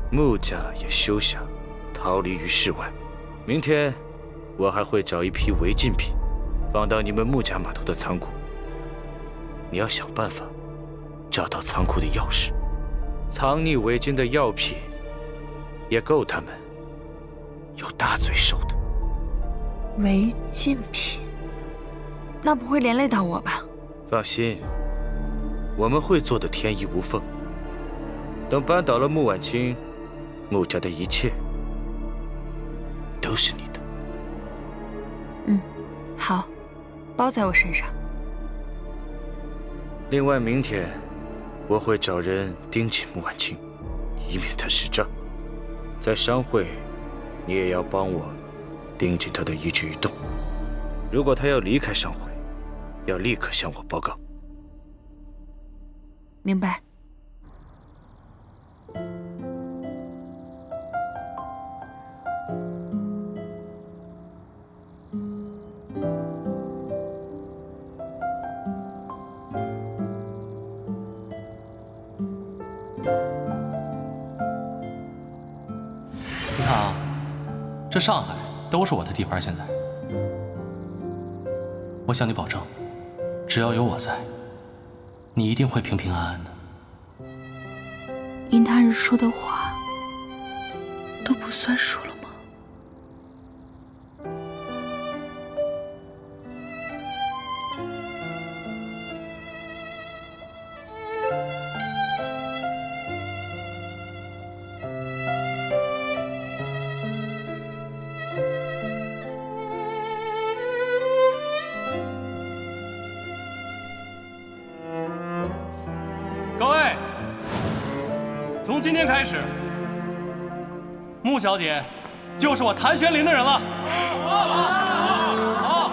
穆家也休想逃离于世外。明天，我还会找一批违禁品，放到你们穆家码头的仓库。你要想办法找到仓库的钥匙，藏匿伪军的药品，也够他们有大罪受的。违禁品？那不会连累到我吧？放心，我们会做得天衣无缝。等扳倒了穆婉清，穆家的一切都是你的。嗯，好，包在我身上。另外，明天我会找人盯紧穆婉清，以免他失账。在商会，你也要帮我盯紧他的一举一动。如果他要离开商会，要立刻向我报告。明白。你看啊，这上海都是我的地盘。现在，我向你保证，只要有我在，你一定会平平安安的。林大人说的话都不算数了吗？各位，从今天开始，穆小姐就是我谭玄林的人了。好。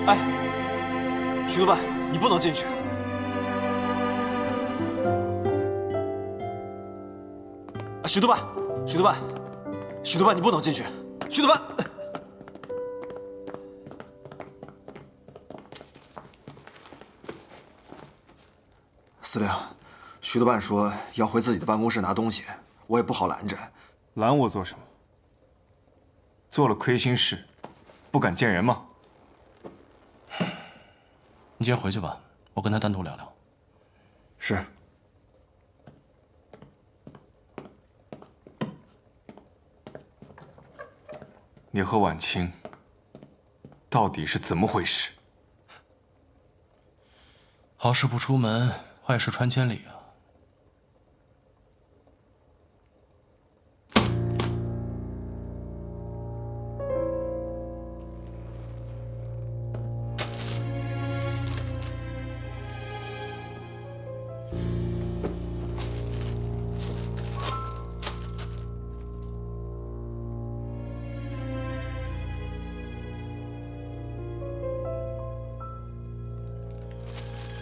哎，徐督办，你不能进去。徐督办，你不能进去。徐督办，司令，徐督办说要回自己的办公室拿东西，我也不好拦着。拦我做什么？做了亏心事，不敢见人吗？你先回去吧，我跟他单独聊聊。是。你和婉清到底是怎么回事？好事不出门，坏事传千里啊！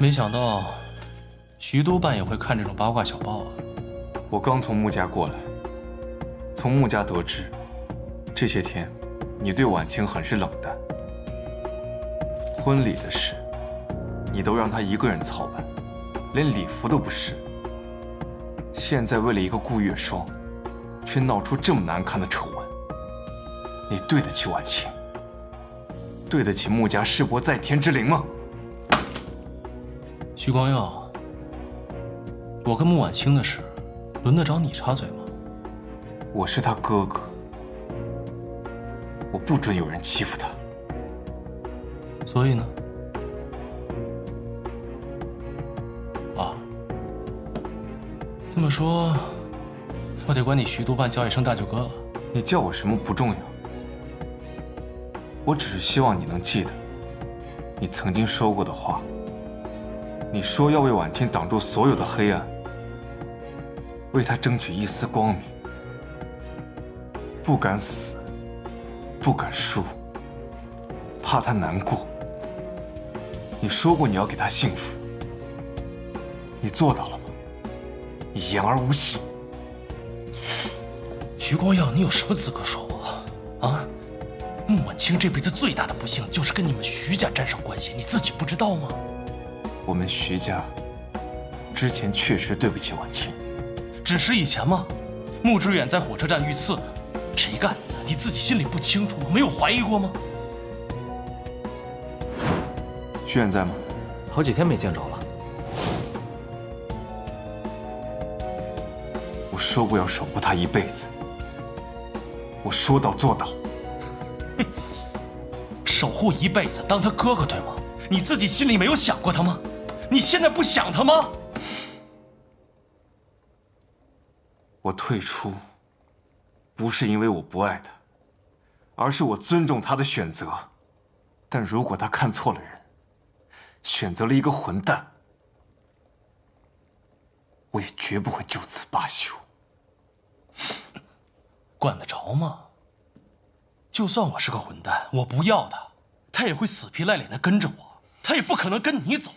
没想到徐督办也会看这种八卦小报啊！我刚从穆家过来，从穆家得知，这些天你对婉清很是冷淡。婚礼的事，你都让她一个人操办，连礼服都不是。现在为了一个顾月霜，却闹出这么难看的丑闻，你对得起婉清？对得起穆家世伯在天之灵吗？徐光耀，我跟穆婉清的事，轮得着你插嘴吗？我是他哥哥，我不准有人欺负他。所以呢？啊，这么说，我得管你徐督办叫一声大舅哥了。你叫我什么不重要，我只是希望你能记得，你曾经说过的话。你说要为婉清挡住所有的黑暗，为她争取一丝光明，不敢死，不敢输，怕她难过。你说过你要给她幸福，你做到了吗？你言而无信。徐光耀，你有什么资格说我？啊？穆婉清这辈子最大的不幸就是跟你们徐家沾上关系，你自己不知道吗？我们徐家之前确实对不起婉清，只是以前吗？穆志远在火车站遇刺，谁干的？你自己心里不清楚吗？没有怀疑过吗？徐远在吗？好几天没见着了。我说过要守护他一辈子，我说到做到。守护一辈子，当他哥哥对吗？你自己心里没有想过他吗？你现在不想他吗？我退出，不是因为我不爱他，而是我尊重他的选择。但如果他看错了人，选择了一个混蛋，我也绝不会就此罢休。管得着吗？就算我是个混蛋，我不要他，他也会死皮赖脸的跟着我，他也不可能跟你走。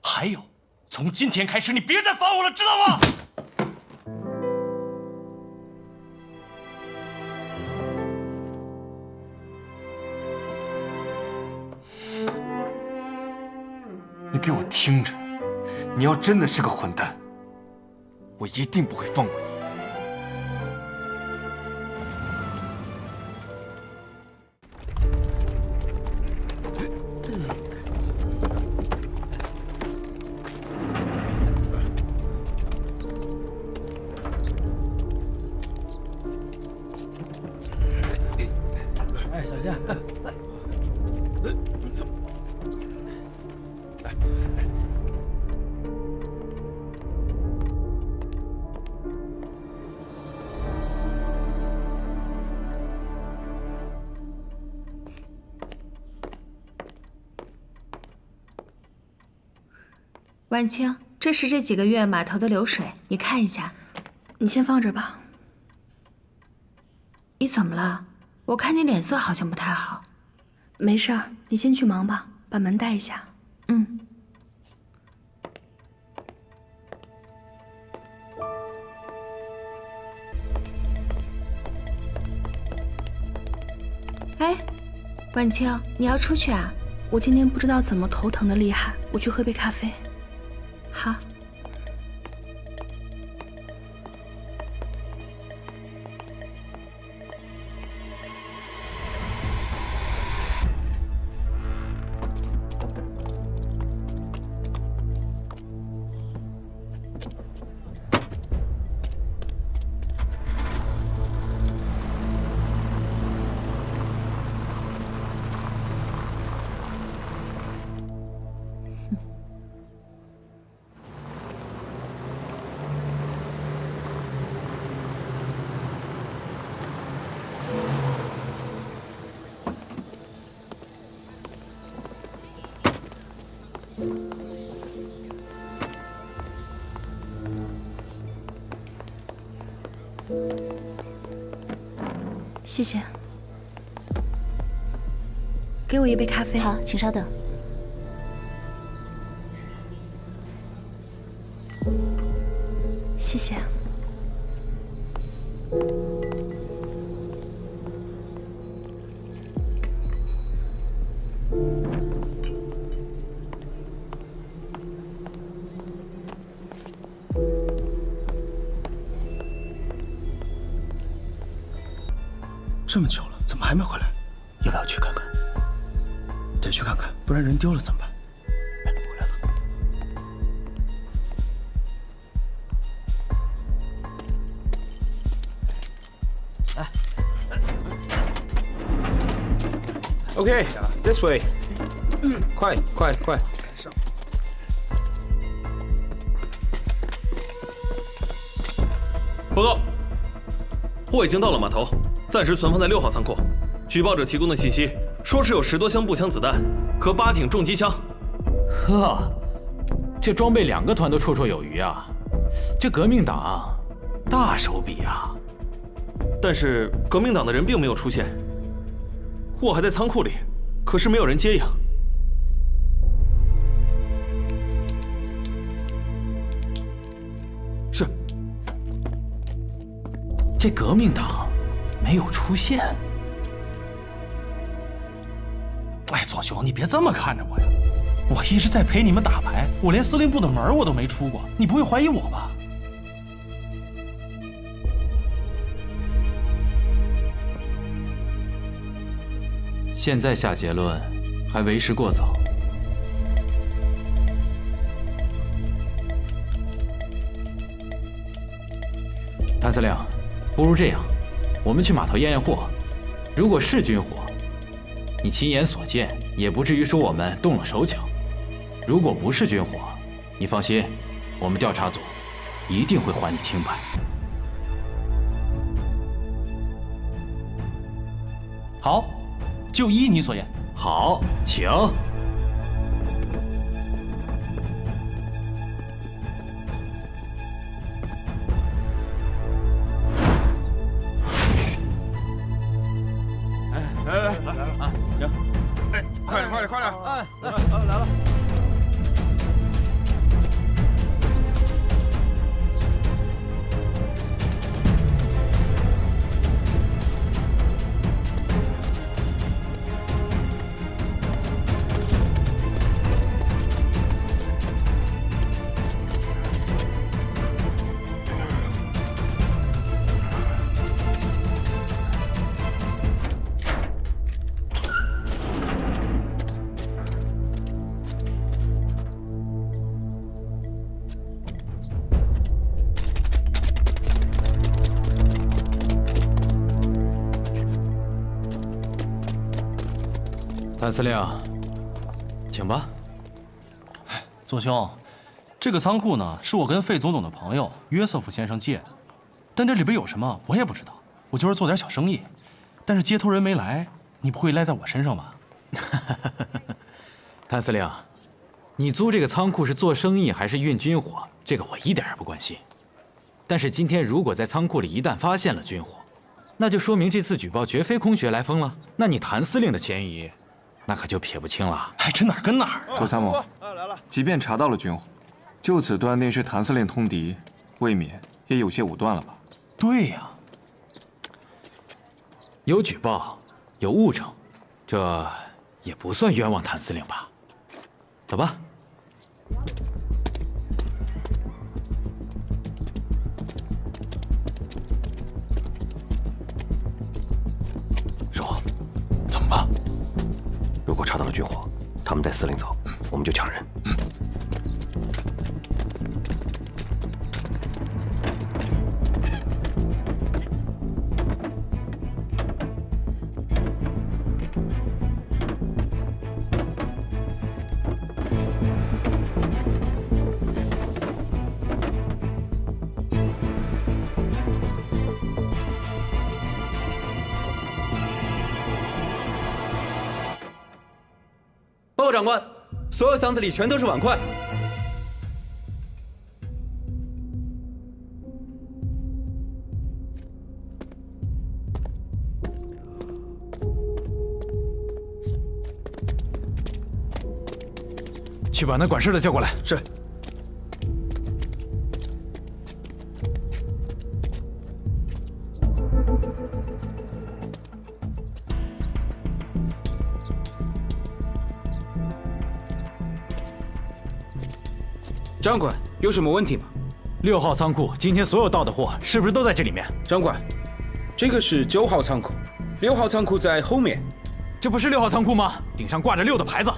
还有，从今天开始，你别再烦我了，知道吗？你给我听着，你要真的是个混蛋，我一定不会放过你。哎，小心！走。婉清，这是这几个月码头的流水，你看一下。你先放着吧。你怎么了？我看你脸色好像不太好。没事儿，你先去忙吧，把门带一下。嗯。哎，婉清，你要出去啊？我今天不知道怎么头疼的厉害，我去喝杯咖啡。好。谢谢。给我一杯咖啡。好，请稍等。谢谢。这么久了，怎么还没回来？要不要去看看？得去看看，不然人丢了怎么办？哎，回来了。OK, this way. 快！报告，货已经到了码头，暂时存放在6号仓库。举报者提供的信息说是有10多箱步枪子弹和8挺重机枪。呵，这装备2个团都绰绰有余啊！这革命党大手笔啊！但是革命党的人并没有出现，货还在仓库里，可是没有人接应。是。这革命党没有出现。哎，左雄，你别这么看着我呀！我一直在陪你们打牌，我连司令部的门我都没出过，你不会怀疑我吧？现在下结论还为时过早。谭司令，不如这样，我们去码头验验货，如果是军火，你亲眼所见，也不至于说我们动了手脚；如果不是军火，你放心，我们调查组一定会还你清白。好，就依你所言。好，请。来啊！行，哎，快点！哎，来了。谭司令，请吧。左兄，这个仓库呢，是我跟费总统的朋友约瑟夫先生借的，但这里边有什么我也不知道。我就是做点小生意，但是接头人没来，你不会赖在我身上吧？谭司令，你租这个仓库是做生意还是运军火？这个我一点也不关心。但是今天如果在仓库里一旦发现了军火，那就说明这次举报绝非空穴来风了。那你谭司令的嫌疑，那可就撇不清了。哎，这哪儿跟哪儿？左参谋，即便查到了军火，就此断定是谭司令通敌，未免也有些武断了吧？对呀，有举报，有物证，这也不算冤枉谭司令吧？走吧。守候，怎么办？如果查到了军火，他们带司令走，我们就抢人。报告长官，所有箱子里全都是碗筷。去把那管事的叫过来。是。长官，有什么问题吗？6号仓库今天所有到的货是不是都在这里面？长官，这个是9号仓库，6号仓库在后面。这不是6号仓库吗？顶上挂着6的牌子。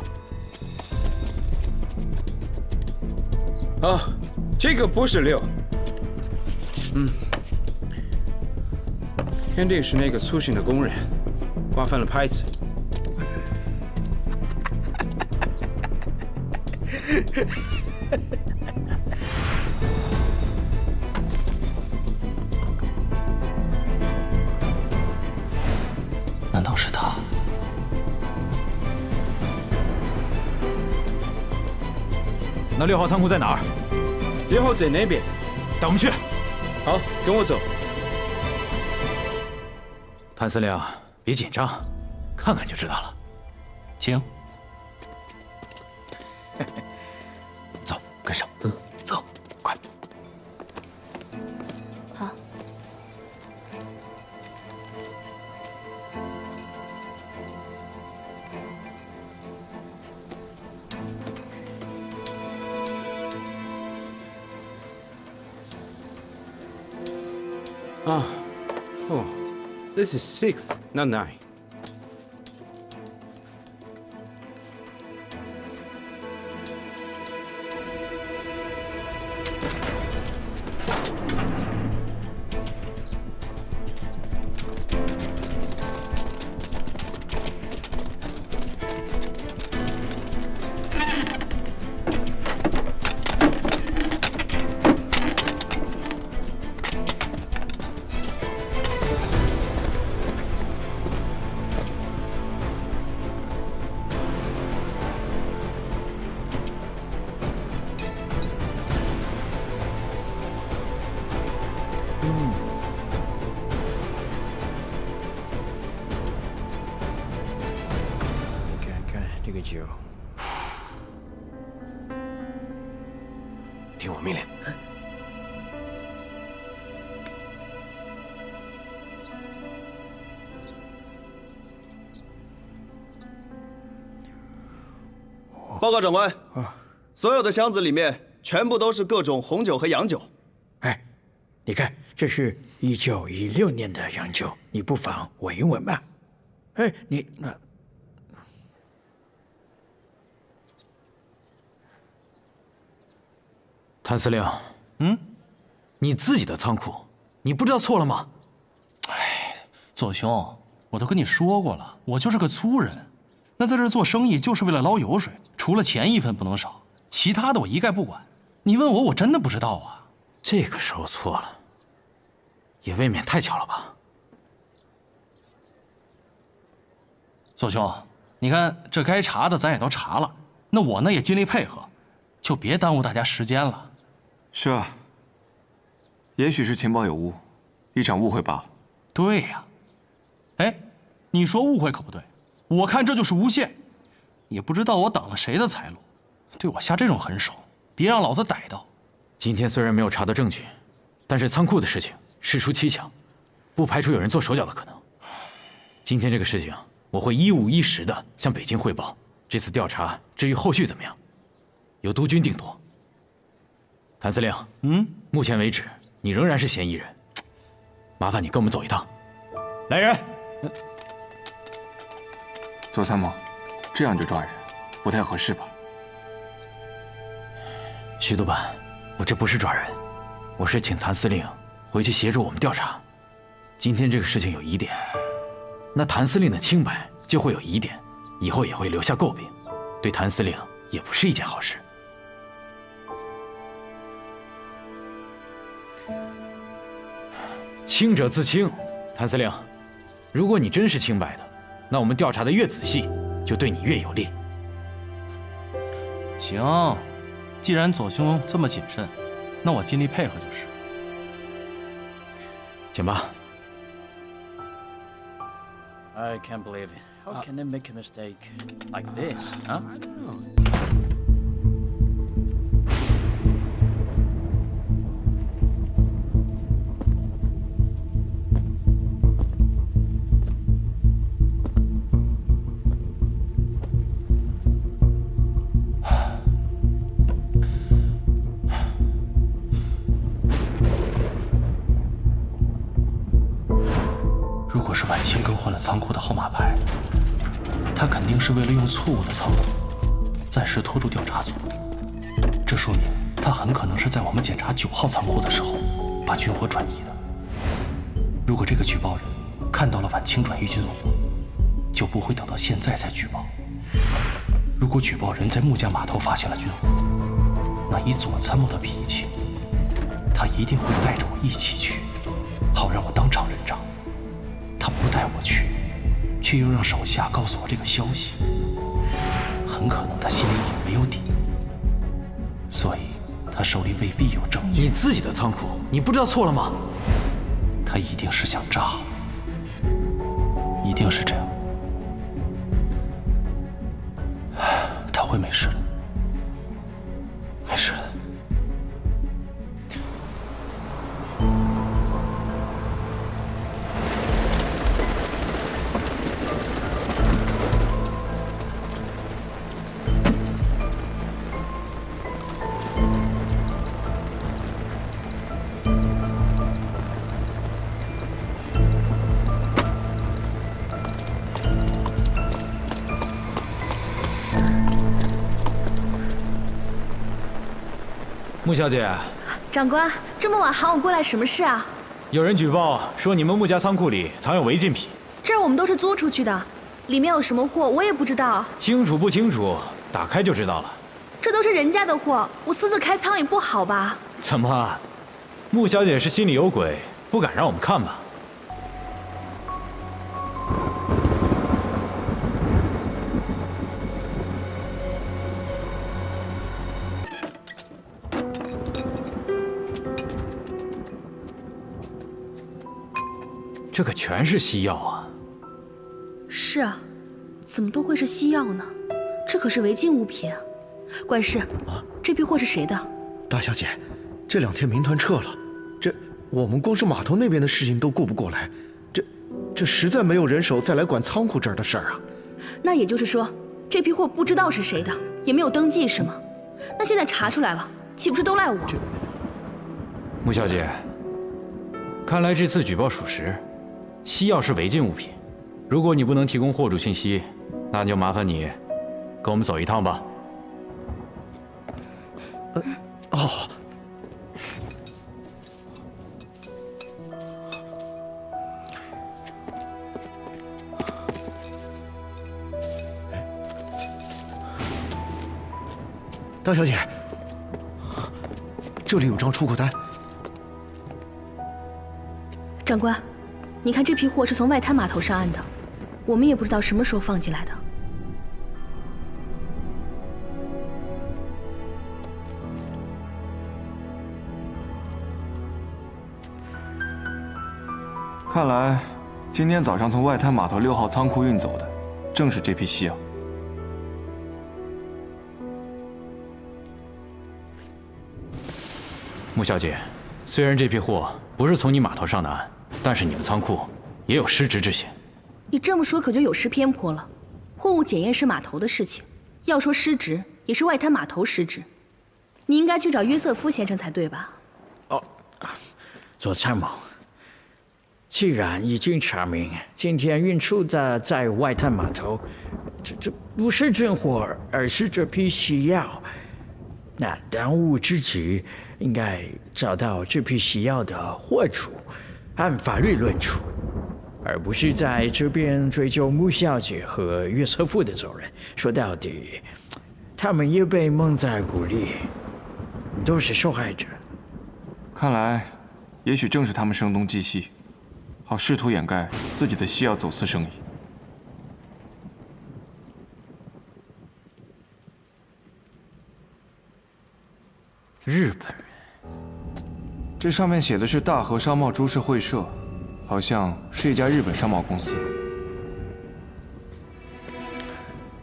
哦，这个不是6。肯定是那个粗心的工人挂反了牌子。难道是他？那6号仓库在哪儿？6号在那边，带我们去。好，跟我走。谭司令，别紧张，看看就知道了。请。走，跟上。走，快。好。Oh, this is 6, not 9.听我命令。报告长官，所有的箱子里面全部都是各种红酒和洋酒。哎，你看，这是1916年的洋酒，你不妨闻一闻吧。哎，你那。谭司令，你自己的仓库，你不知道错了吗？哎，左兄，我都跟你说过了，我就是个粗人，那在这做生意就是为了捞油水，除了钱一分不能少，其他的我一概不管。你问我，我真的不知道啊。这个时候错了，也未免太巧了吧？左兄，你看这该查的咱也都查了，那我呢也尽力配合，就别耽误大家时间了。是啊，也许是情报有误，一场误会罢了。对呀，哎，你说误会可不对，我看这就是诬陷，也不知道我挡了谁的财路，对我下这种狠手，别让老子逮到。今天虽然没有查到证据，但是仓库的事情事出蹊跷，不排除有人做手脚的可能。今天这个事情，我会一五一十的向北京汇报。这次调查至于后续怎么样，由督军定夺。谭司令，目前为止你仍然是嫌疑人，麻烦你跟我们走一趟。来人！左参谋，这样就抓人，不太合适吧？徐督办，我这不是抓人，我是请谭司令回去协助我们调查。今天这个事情有疑点，那谭司令的清白就会有疑点，以后也会留下诟病，对谭司令也不是一件好事。清者自清，谭司令，如果你真是清白的，那我们调查的越仔细，就对你越有利。行，既然左兄这么谨慎，那我尽力配合就是。请吧。I can't believe it. How can they make a mistake like this? Huh? 果是晚清更换了仓库的号码牌，他肯定是为了用错误的仓库暂时拖住调查组。这说明他很可能是在我们检查9号仓库的时候把军火转移的。如果这个举报人看到了晚清转移军火，就不会等到现在才举报。如果举报人在木家码头发现了军火，那以左参谋的脾气，他一定会带着我一起去，好让我当场认账。他不带我去，却又让手下告诉我这个消息，很可能他心里也没有底，所以他手里未必有证据。你自己的仓库，你不知道错了吗？他一定是想炸，一定是这样。他会没事的，没事的。穆小姐，长官，这么晚喊我过来，什么事啊？有人举报说你们穆家仓库里藏有违禁品。这儿我们都是租出去的，里面有什么货我也不知道。清楚不清楚？打开就知道了。这都是人家的货，我私自开仓也不好吧？怎么，穆小姐是心里有鬼，不敢让我们看吧？这可全是西药啊！是啊，怎么都会是西药呢？这可是违禁物品啊！管事，这批货是谁的？大小姐，这2天民团撤了，我们光是码头那边的事情都顾不过来，这实在没有人手再来管仓库这儿的事儿啊。那也就是说，这批货不知道是谁的，也没有登记是吗？那现在查出来了，岂不是都赖我？穆小姐，看来这次举报属实。西药是违禁物品，如果你不能提供货主信息，那就麻烦你跟我们走一趟吧。哦。大小姐，这里有张出库单。长官。你看这批货是从外滩码头上岸的，我们也不知道什么时候放进来的。看来，今天早上从外滩码头6号仓库运走的，正是这批西药。穆小姐，虽然这批货不是从你码头上的岸，但是你们仓库也有失职之嫌。你这么说可就有失偏颇了。货物检验是码头的事情，要说失职也是外滩码头失职。你应该去找约瑟夫先生才对吧？左参谋，既然已经查明今天运出的在外滩码头，这不是军火，而是这批西药，那当务之急应该找到这批西药的货主。按法律论处，而不是在这边追究穆小姐和约瑟夫的责任。说到底，他们也被蒙在鼓里，都是受害者。看来，也许正是他们声东击西，好试图掩盖自己的西药走私生意。日本人。这上面写的是大和商贸株式会社，好像是一家日本商贸公司。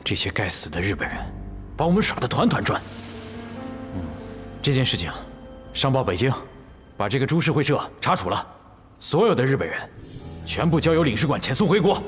这些该死的日本人，把我们耍得团团转。这件事情，上报北京，把这个株式会社查处了，所有的日本人，全部交由领事馆遣送回国。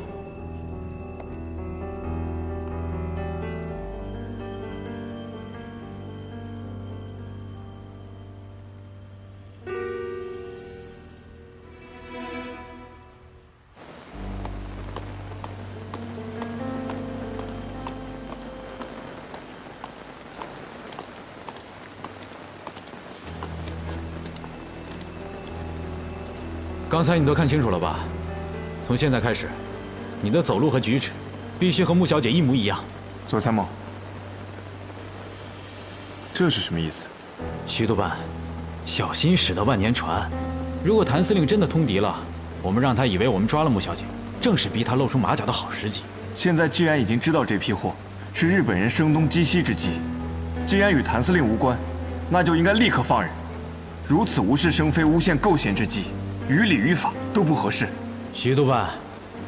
刚才你都看清楚了吧？从现在开始，你的走路和举止必须和穆小姐一模一样。左参谋，这是什么意思？徐督办，小心驶得万年船。如果谭司令真的通敌了，我们让他以为我们抓了穆小姐，正是逼他露出马脚的好时机。现在既然已经知道这批货是日本人声东击西之计，既然与谭司令无关，那就应该立刻放人。如此无事生非、诬陷构陷之计，于理于法都不合适。徐督办，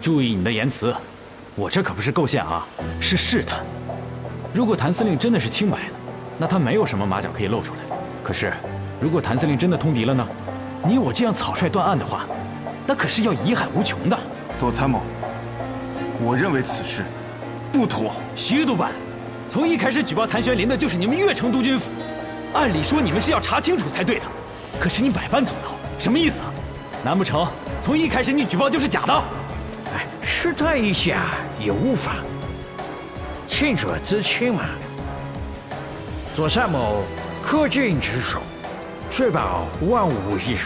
注意你的言辞，我这可不是构陷啊，是试探。如果谭司令真的是清白的，那他没有什么马脚可以露出来。可是，如果谭司令真的通敌了呢？你我这样草率断案的话，那可是要贻害无穷的。左参谋，我认为此事不妥。徐督办，从一开始举报谭玄林的就是你们越城督军府，按理说你们是要查清楚才对的，可是你百般阻挠，什么意思啊？难不成从一开始你举报就是假的？哎，试探一下也无妨，清者自清嘛。左参谋恪尽职守，确保万无一失。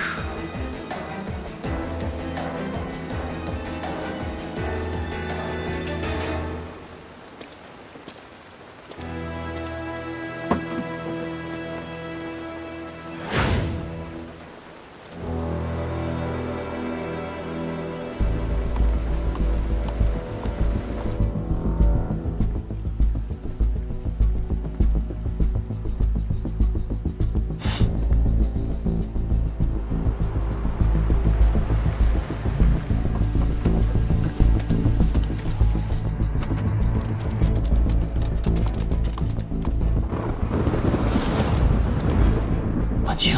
婉清，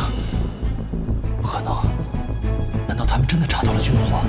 不可能！难道他们真的查到了军火？